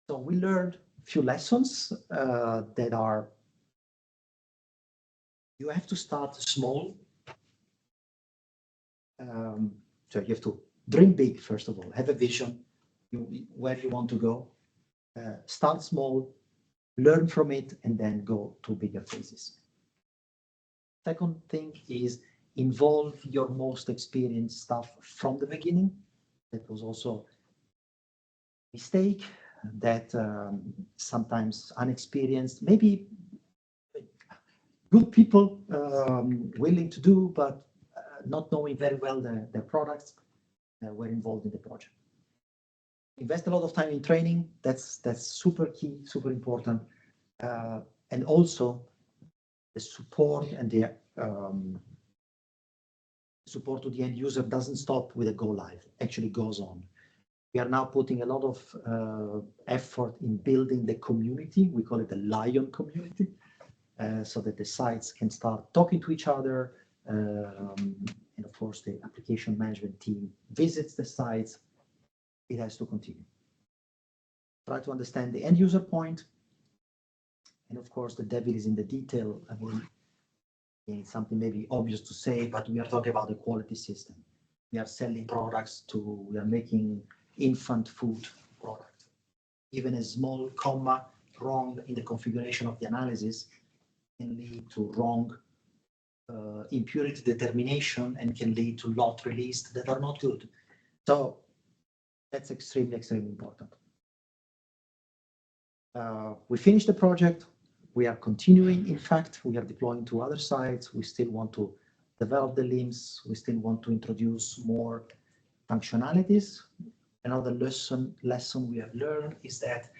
So we learned a few lessons that are, you have to start small. So you have to dream big, first of all, have a vision, where you want to go, start small, learn from it, and then go to bigger phases. Second thing is involve your most experienced staff from the beginning. That was also a mistake that sometimes unexperienced, maybe good people willing to do, but not knowing very well their products were involved in the project. Invest a lot of time in training. That's super key, super important. And also the support and the support to the end user doesn't stop with a go live, actually goes on. We are now putting a lot of effort in building the community. We call it the Lion community, so that the sites can start talking to each other. And of course, the application management team visits the sites. It has to continue. Try to understand the end user point. And of course, the devil is in the detail. I mean, it's something maybe obvious to say, but we are talking about the quality system. We are selling products we are making infant food product. Even a small comma wrong in the configuration of the analysis can lead to wrong impurity determination and can lead to lot released that are not good. So that's extremely, extremely important. We finished the project. We are continuing. In fact, we are deploying to other sites. We still want to develop the LIMS. We still want to introduce more functionalities. Another lesson we have learned is that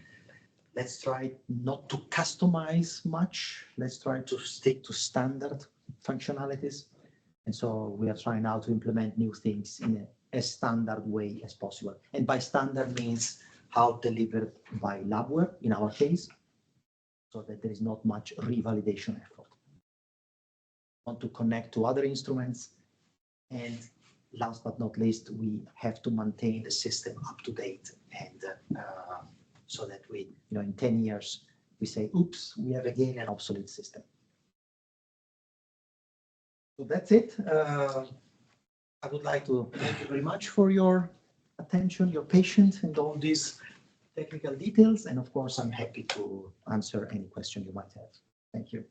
let's try not to customize much. Let's try to stick to standard functionalities. And so we are trying now to implement new things in a standard way as possible. And by standard means how delivered by Labware in our case, so that there is not much revalidation effort. Want to connect to other instruments. And last but not least, we have to maintain the system up to date, and so that we, in 10 years, we say, oops, we have again an obsolete system. So that's it. I would like to thank you very much for your attention, your patience, and all these technical details. And of course, I'm happy to answer any question you might have. Thank you.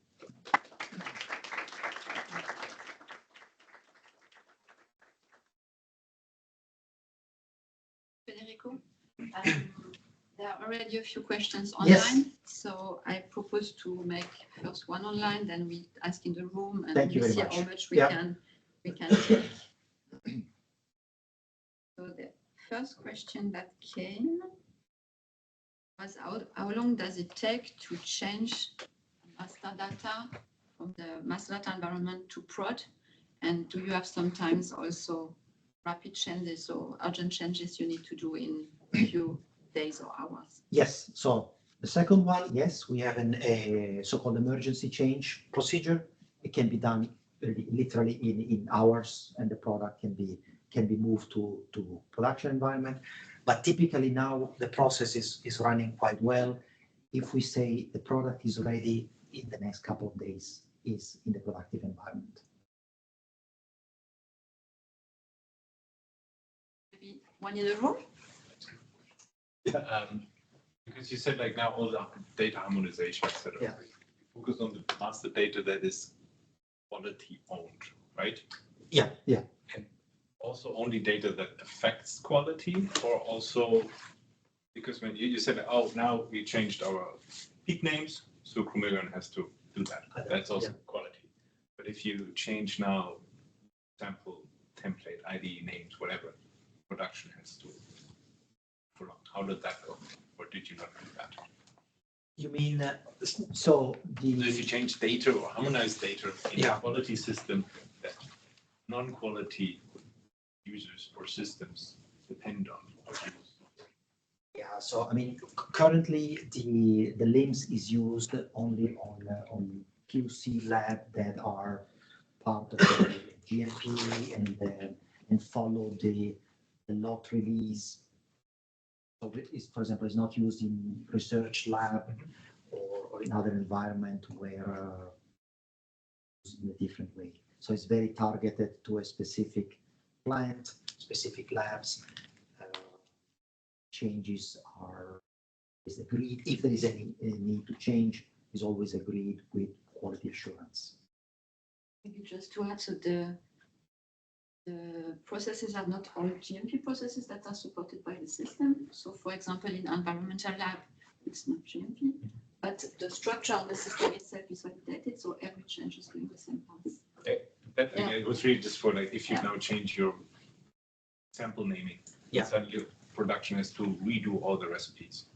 Federico, there are already a few questions online, Yes. so I propose to make first one online, then we ask in the room, and Thank you we very see much. how much Yeah. we can take. So the first question that came was how long does it take to change master data from the master data environment to prod? And do you have sometimes also rapid changes or urgent changes you need to do in a few days or hours? Yes. So the second one, yes, we have a so-called emergency change procedure. It can be done literally in hours, and the product can be moved to production environment. But typically now the process is running quite well. If we say the product is ready in the next couple of days, is in the productive environment. Maybe one in the room? Because you said like now all the data harmonization, etc. Yeah. Focus on the master data that is quality owned, right? Yeah, yeah. And also only data that affects quality, or also because when you said, oh, now we changed our peak names, so Chromeleon has to do that. That's also quality. But if you change now sample template, ID names, whatever, production has to follow. How did that go? Or did you not do that? You mean so So if you change data or harmonize data in Yeah. a quality system that non-quality users or systems depend on. Yeah, so I mean, currently the LIMS is used only on QC lab that are part of the GMP and follow the lot release. So it is, for example, it's not used in research lab or in other environment where used in a different way. So it's very targeted to a specific plant, specific labs. Changes is agreed. If there is any need to change, is always agreed with quality assurance. Maybe just to add, so the processes are not all GMP processes that are supported by the system. So for example, in environmental lab, it's not GMP, but the structure of the system itself is validated, so every change is going the same path. It was really just for like, if you Yeah. now change your sample naming, Yeah. suddenly production has to redo all the recipes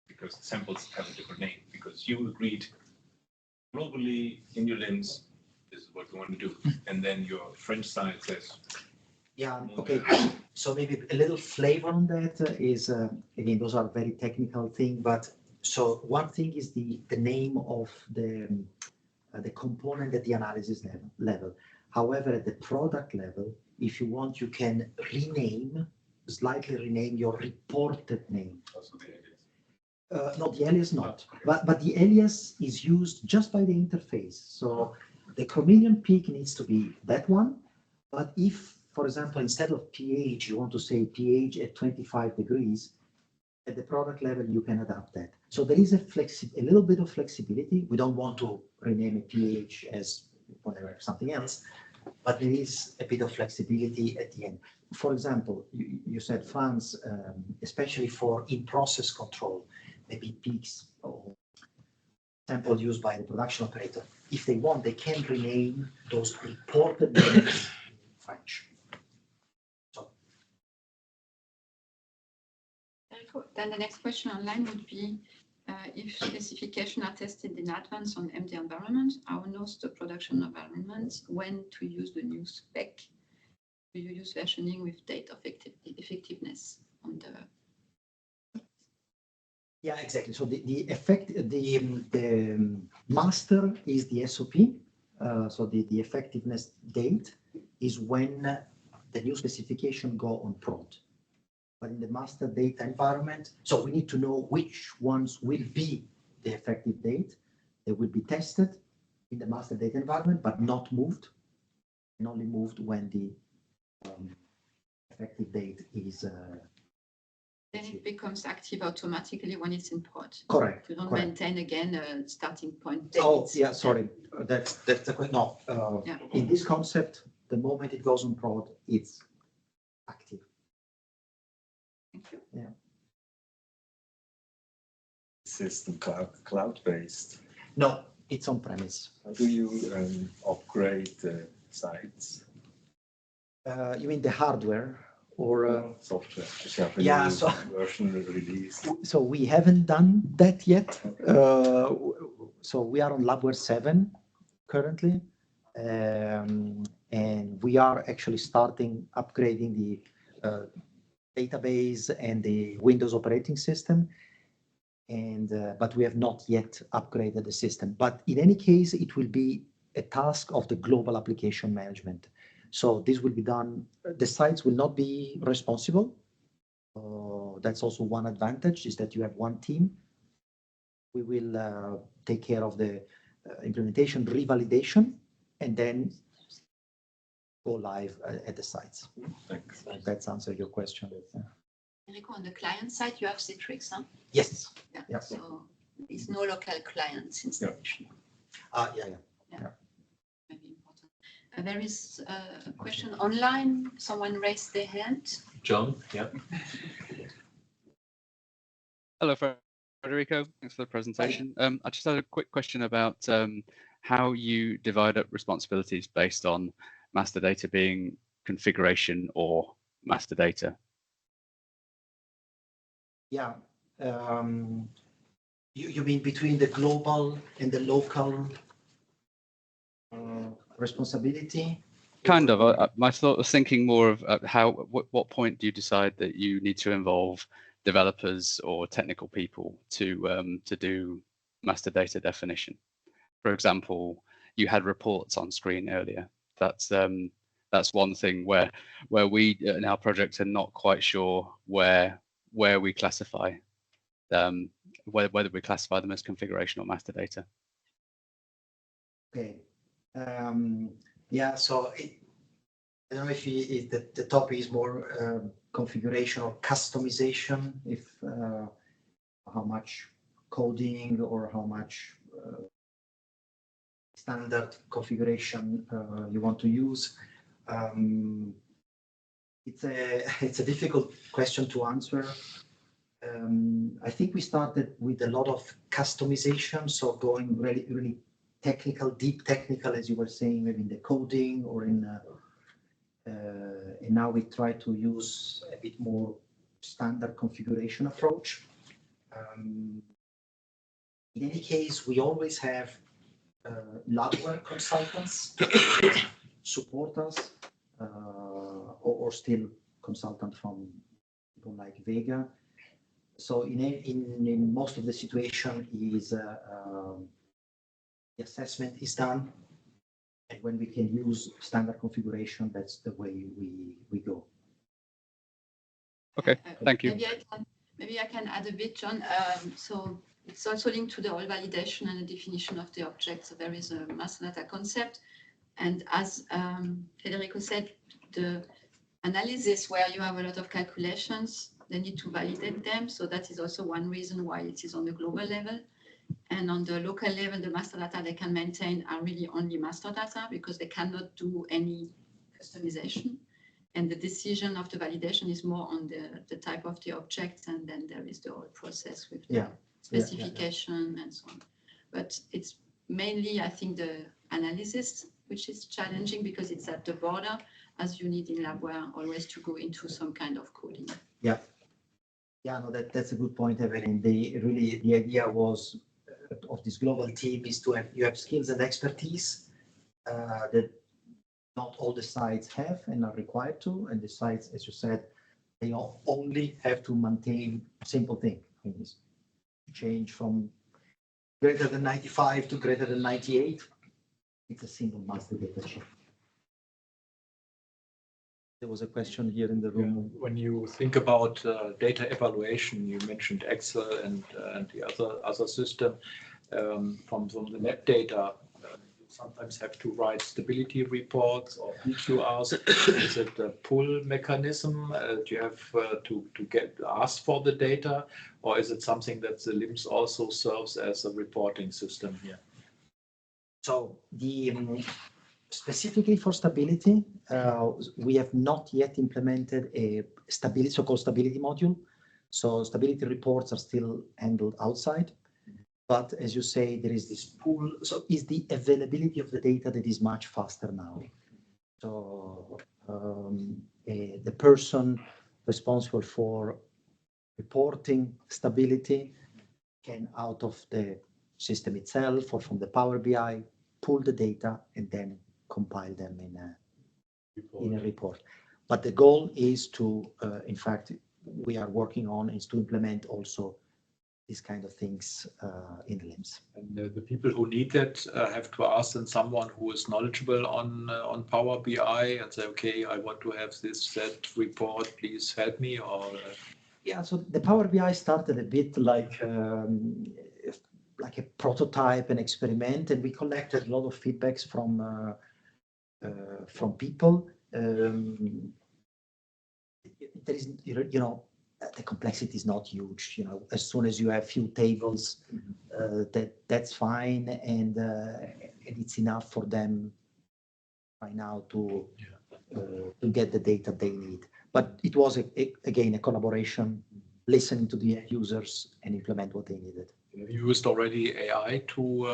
because samples have a different name, because you agreed globally in your LIMS, this is what we want to do. And then your French side says, Yeah, okay. So maybe a little flavor on that is, again, those are very technical things, but so one thing is the name of the component at the analysis level. However, at the product level, if you want, you can slightly rename your reported name. also the alias. Not the alias, not, but the alias is used just by the interface. So the Chromeleon peak needs to be that one. But if, for example, instead of pH, you want to say pH at 25 degrees, at the product level, you can adapt that. So there is a little bit of flexibility. We don't want to rename a pH as whatever, something else, but there is a bit of flexibility at the end. For example, you said France, especially for in-process control, maybe peaks or sample used by the production operator. If they want, they can rename those reported names in French. So. Very cool. Then the next question online would be, if specifications are tested in advance on MD environment, how knows the production environment when to use the new spec? Do you use versioning with date of effectiveness on the? Yeah, exactly. So the master is the SOP. So the effectiveness date is when the new specification go on prod. But in the master data environment, so we need to know which ones will be the effective date. They will be tested in the master data environment, but not moved, and only moved when the effective date is. Then it becomes active automatically when it's in prod. Correct. You don't correct. maintain again a starting point date. Oh, yeah, sorry. That's the question. No, Yeah. in this concept, the moment it goes on prod, it's active. Thank you. Yeah. System cloud-based. No, it's on premise. How do you upgrade the sites? You mean the hardware or? Software? Just have a Yeah, new so- version released. So we haven't done that yet. So we are on Labware 7 currently. And we are actually starting upgrading the database and the Windows operating system. And but we have not yet upgraded the system. But in any case, it will be a task of the global application management. So this will be done. The sites will not be responsible. That's also one advantage, is that you have one team. We will take care of the implementation, revalidation, and then go live at the sites. Thanks. That's answered your question. Federico, on the client side, you have Citrix, huh? Yes. Yeah. Yeah. So there's no local clients installation. Yeah. Maybe important. There is a question online. Someone raised their hand. John, yeah. Hello, Federico. Thanks for the presentation. I just had a quick question about how you divide up responsibilities based on master data being configuration or master data. Yeah. You mean between the global and the local responsibility? Kind of. My thought was thinking more of what point do you decide that you need to involve developers or technical people to do master data definition? For example, you had reports on screen earlier. That's one thing where we in our project are not quite sure where we classify whether we classify them as configuration or master data. Okay. Yeah. So I don't know if the topic is more configuration or customization. If how much coding or how much standard configuration you want to use. It's a difficult question to answer. I think we started with a lot of customization, so going really technical, deep technical, as you were saying, maybe in the coding or in. And now we try to use a bit more standard configuration approach. In any case, we always have Labware consultants support us, or still consultant from people like Wega. So in most of the situation is the assessment is done, and when we can use standard configuration, that's the way we go. Okay, thank you. Maybe I can add a bit, John. So it's also linked to the whole validation and the definition of the object. So there is a master data concept. And as Federico said, the analysis where you have a lot of calculations, they need to validate them. So that is also one reason why it is on the global level. And on the local level, the master data they can maintain are really only master data because they cannot do any customization. And the decision of the validation is more on the type of the object. And then there is the whole process with the specification and so on. But it's mainly, I think, the analysis, which is challenging because it's at the border, as you need in Labware always to go into some kind of coding. Yeah. Yeah, no, that's a good point, Evelyn. The idea was of this global team is to have skills and expertise that not all the sites have and are required to, and the sites, as you said, they only have to maintain simple thing. Change from greater than 95 to greater than 98. It's a single master data sheet. There was a question here in the room. When you think about data evaluation, you mentioned Excel and the other system. From the net data, you sometimes have to write stability reports or PQRs. Is it a pull mechanism? Do you have to ask for the data, or is it something that the LIMS also serves as a reporting system here? So specifically for stability, we have not yet implemented a so-called stability module. So stability reports are still handled outside. But as you say, there is this pool. So is the availability of the data that is much faster now. So the person responsible for reporting stability can, out of the system itself or from the Power BI, pull the data and then compile them in a report. But the goal is to, in fact, we are working on is to implement also these kind of things in the LIMS. And the people who need that have to ask then someone who is knowledgeable on Power BI and say, okay, I want to have that report, please help me, or yeah. So the Power BI started a bit like a prototype, an experiment, and we collected a lot of feedbacks from people. There is, the complexity is not huge. As soon as you have few tables, that's fine, and it's enough for them right now to get the data they need. But it was again a collaboration, listening to the end users and implement what they needed. Have you used already AI to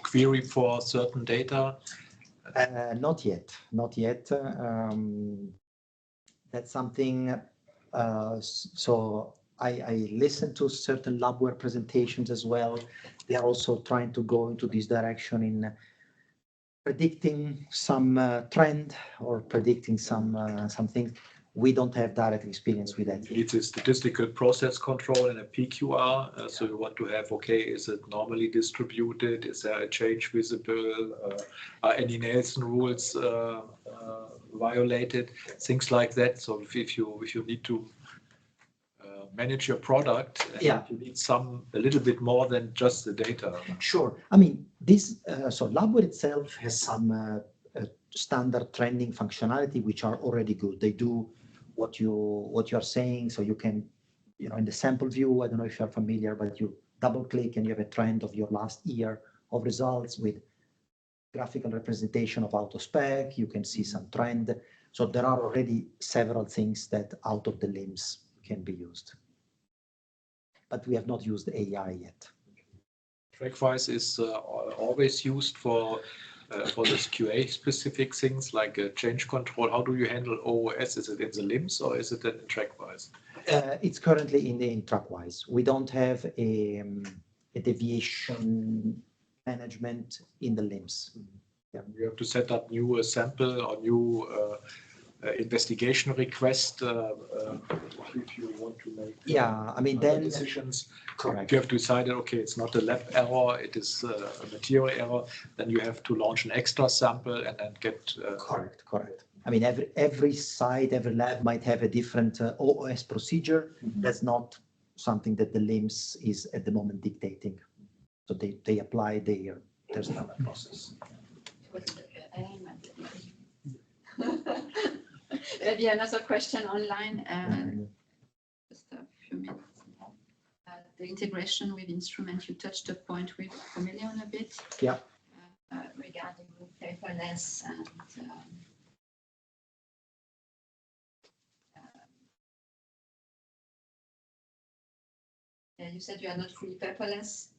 query for certain data? Not yet. That's something. So I listened to certain labware presentations as well. They are also trying to go into this direction in predicting some trend or predicting some things. We don't have direct experience with that. It's a statistical process control and a PQR. So you want to have, okay, is it normally distributed? Is there a change visible? Are any Nelson rules violated? Things like that. So if you need to manage your product, yeah, you need a little bit more than just the data. Sure. I mean, this so labware itself has some standard trending functionality which are already good. They do what you are saying, so you can, in the sample view, I don't know if you're familiar, but you double click and you have a trend of your last year of results with graphical representation of auto spec. You can see some trend. So there are already several things that out of the LIMS can be used, but we have not used AI yet. TrackWise is always used for this QA specific things like change control. How do you handle OOS? Is it in the LIMS or is it in TrackWise? It's currently in TrackWise. We don't have a deviation management in the LIMS. Yeah. You have to set up new sample or new investigation request if you want to make then decisions. Correct. You have to decide that, okay, it's not a lab error, it is a material error. Then you have to launch an extra sample and then get correct. I mean, every site, every lab might have a different OOS procedure. That's not something that the LIMS is at the moment dictating. So they apply their standard process. Maybe another question online. Just a few minutes. The integration with instrument, you touched a point with Chameleon a bit. Yeah. Regarding paperless and you said you are not fully paperless.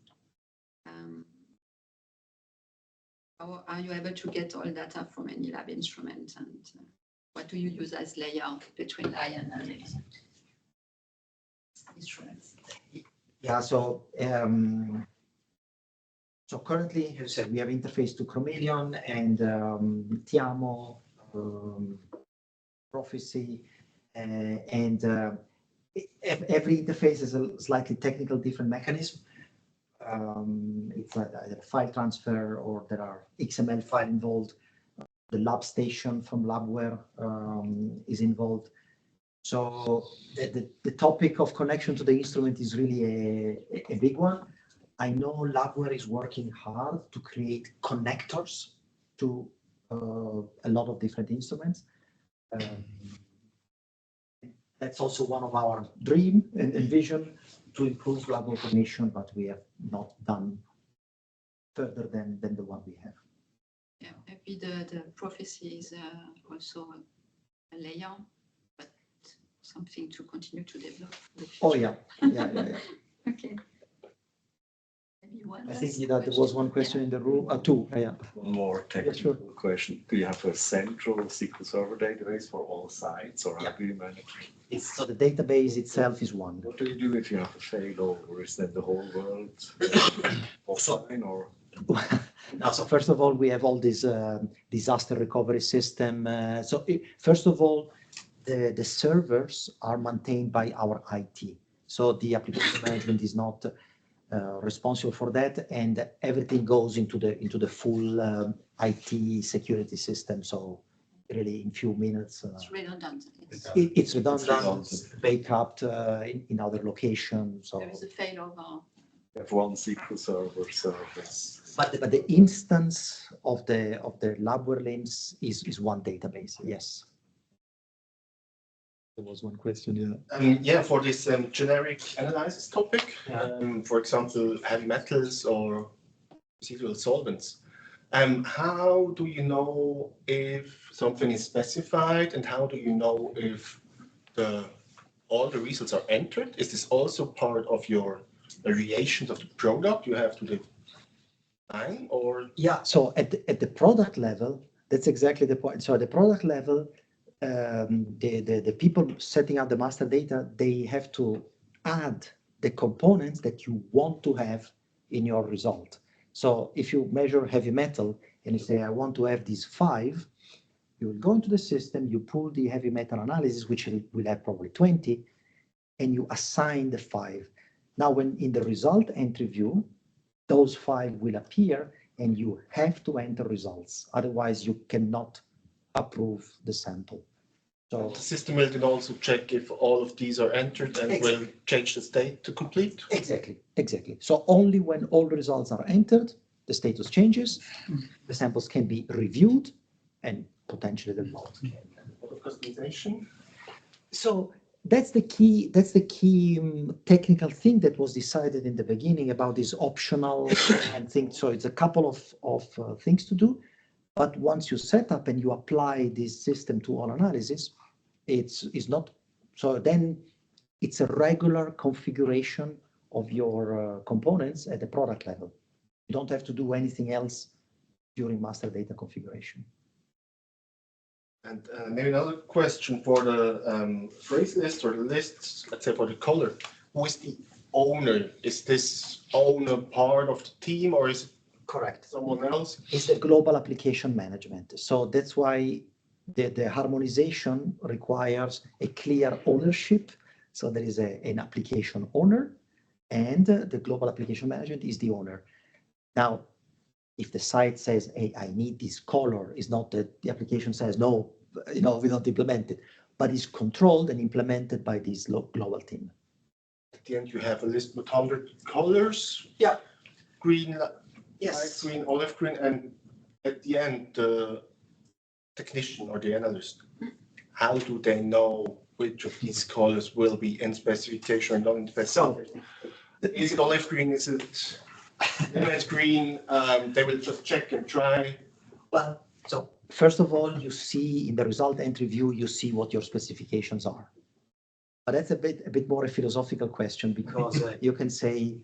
How are you able to get all data from any lab instrument, and what do you use as layer between Lion and instruments? Yeah, so currently, as I said, we have interface to Chameleon and Tiamo, Prophecy, and every interface is a slightly technical different mechanism. It's either file transfer or there are XML file involved. the lab station from Labware is involved. So the topic of connection to the instrument is really a big one. I know Labware is working hard to create connectors to a lot of different instruments. That's also one of our dream and vision to improve lab automation, but we have not done further than the one we have. Yeah, maybe the prophecy is also a layer, but something to continue to develop. Oh yeah, yeah. Okay. Maybe one I last think that there was one question in the room, two, yeah. One more technical question. Do you have a central SQL Server database for all sites, or how do you manage it? So the database itself is one. What do you do if you have a failover? Is that the whole world offline, or? No, so first of all, we have all this disaster recovery system. First of all, the servers are maintained by our IT. So the application management is not responsible for that, and everything goes into the full IT security system. So really, in few minutes, it's redundant. It's redundant, backed in other locations. So there is a failover. You have one SQL Server service. But the instance of the Labware LIMS is one database. Yes. There was one question, yeah. Yeah, for this generic analysis topic, for example, heavy metals or residual solvents. How do you know if something is specified, and how do you know if all the results are entered? Is this also part of your variations of the product you have to define, or? Yeah, so at the product level, that's exactly the point. So at the product level, the people setting up the master data, they have to add the components that you want to have in your result. So if you measure heavy metal and you say, I want to have these 5, you will go into the system, you pull the heavy metal analysis, which will have probably 20, and you assign the 5. Now, when in the result entry view, those 5 will appear, and you have to enter results. Otherwise, you cannot approve the sample. So the system will then also check if all of these are entered and will change the state to complete? Exactly. So only when all the results are entered, the status changes, the samples can be reviewed, and potentially the result can. What of customization? So that's the key technical thing that was decided in the beginning about this optional and things. So it's a couple of things to do. But once you set up and you apply this system to all analysis, it's not, so then it's a regular configuration of your components at the product level. You don't have to do anything else during master data configuration. And maybe another question for the phrase list or the lists, let's say for the color. Who is the owner? Is this owner part of the team, or is it correct someone else? It's the global application management. So that's why the harmonization requires a clear ownership. So there is an application owner, and the global application management is the owner. Now, if the site says, hey, I need this color, it's not that the application says, no, we don't implement it, but it's controlled and implemented by this global team. At the end, you have a list with 100 colors. Yeah. Green, yes. Light green, olive green, and at the end, the technician or the analyst, how do they know which of these colors will be in specification or not in specification? Is it olive green? Is it image green? They will just check and try. Well, so first of all, you see in the result entry view, you see what your specifications are. But that's a bit more a philosophical question, because you can say,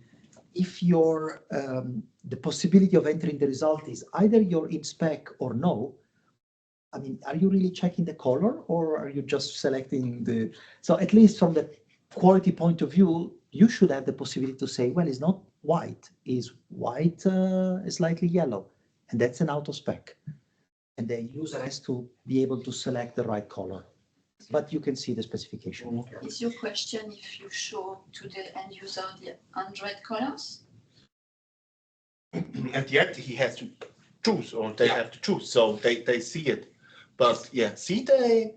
if your the possibility of entering the result is either you're in spec or no, I mean, are you really checking the color, or are you just selecting the? So at least from the quality point of view, you should have the possibility to say, well, it's not white, it's white, slightly yellow, and that's an auto spec. And the user has to be able to select the right color. But you can see the specification. Is your question if you show to the end user the 100 colors? At the end, he has to choose, or they have to choose, so they see it. But yeah, see, they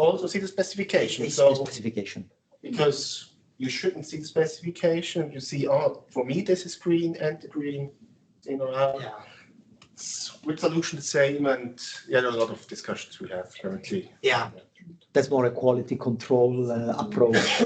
also see the specification. They see So the specification. because you shouldn't see the specification, you see, oh, for me this is green and the green, you know, with solution the same, and yeah, there are a lot of discussions we have currently. Yeah, that's more a quality control approach.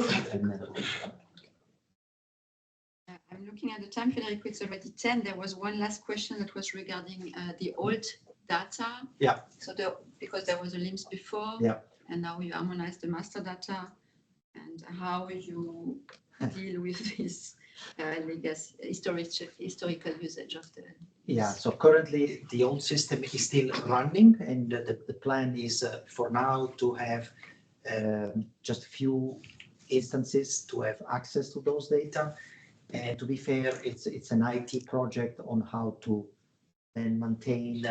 I'm looking at the time, Federico, it's already 10. There was one last question that was regarding the old data. Yeah. So because there was a LIMS before. Yeah. And now you harmonize the master data, and how you deal with this legacy, historical usage of the. Yeah, so currently the old system is still running, and the plan is for now to have just a few instances to have access to those data. And to be fair, it's an IT project on how to then maintain.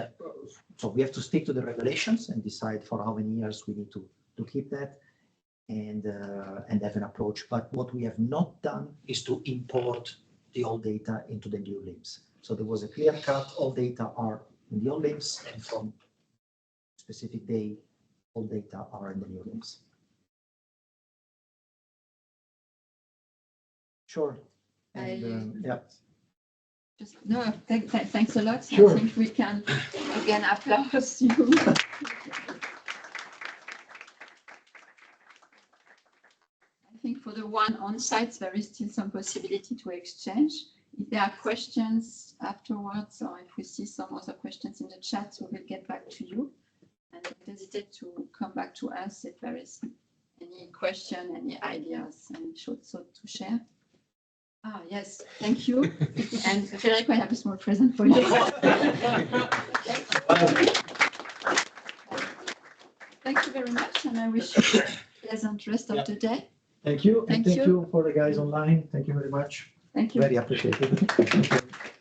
So we have to stick to the regulations and decide for how many years we need to keep that and have an approach. But what we have not done is to import the old data into the new LIMS. So there was a clear cut, all data are in the old LIMS, and from a specific day, all data are in the new LIMS. Sure. And, yeah. Just, no, thanks a lot. Sure. I think we can again applause you. I think for the one on site, there is still some possibility to exchange. If there are questions afterwards, or if we see some other questions in the chat, we will get back to you. And don't hesitate to come back to us if there is any question, any ideas, and so to share. Ah, yes, thank you. And Federico, I have a small present for you. Thank you very much, and I wish you a pleasant rest of the day. Thank you. Thank you for the guys online. Thank you very much. Thank you. Very appreciated.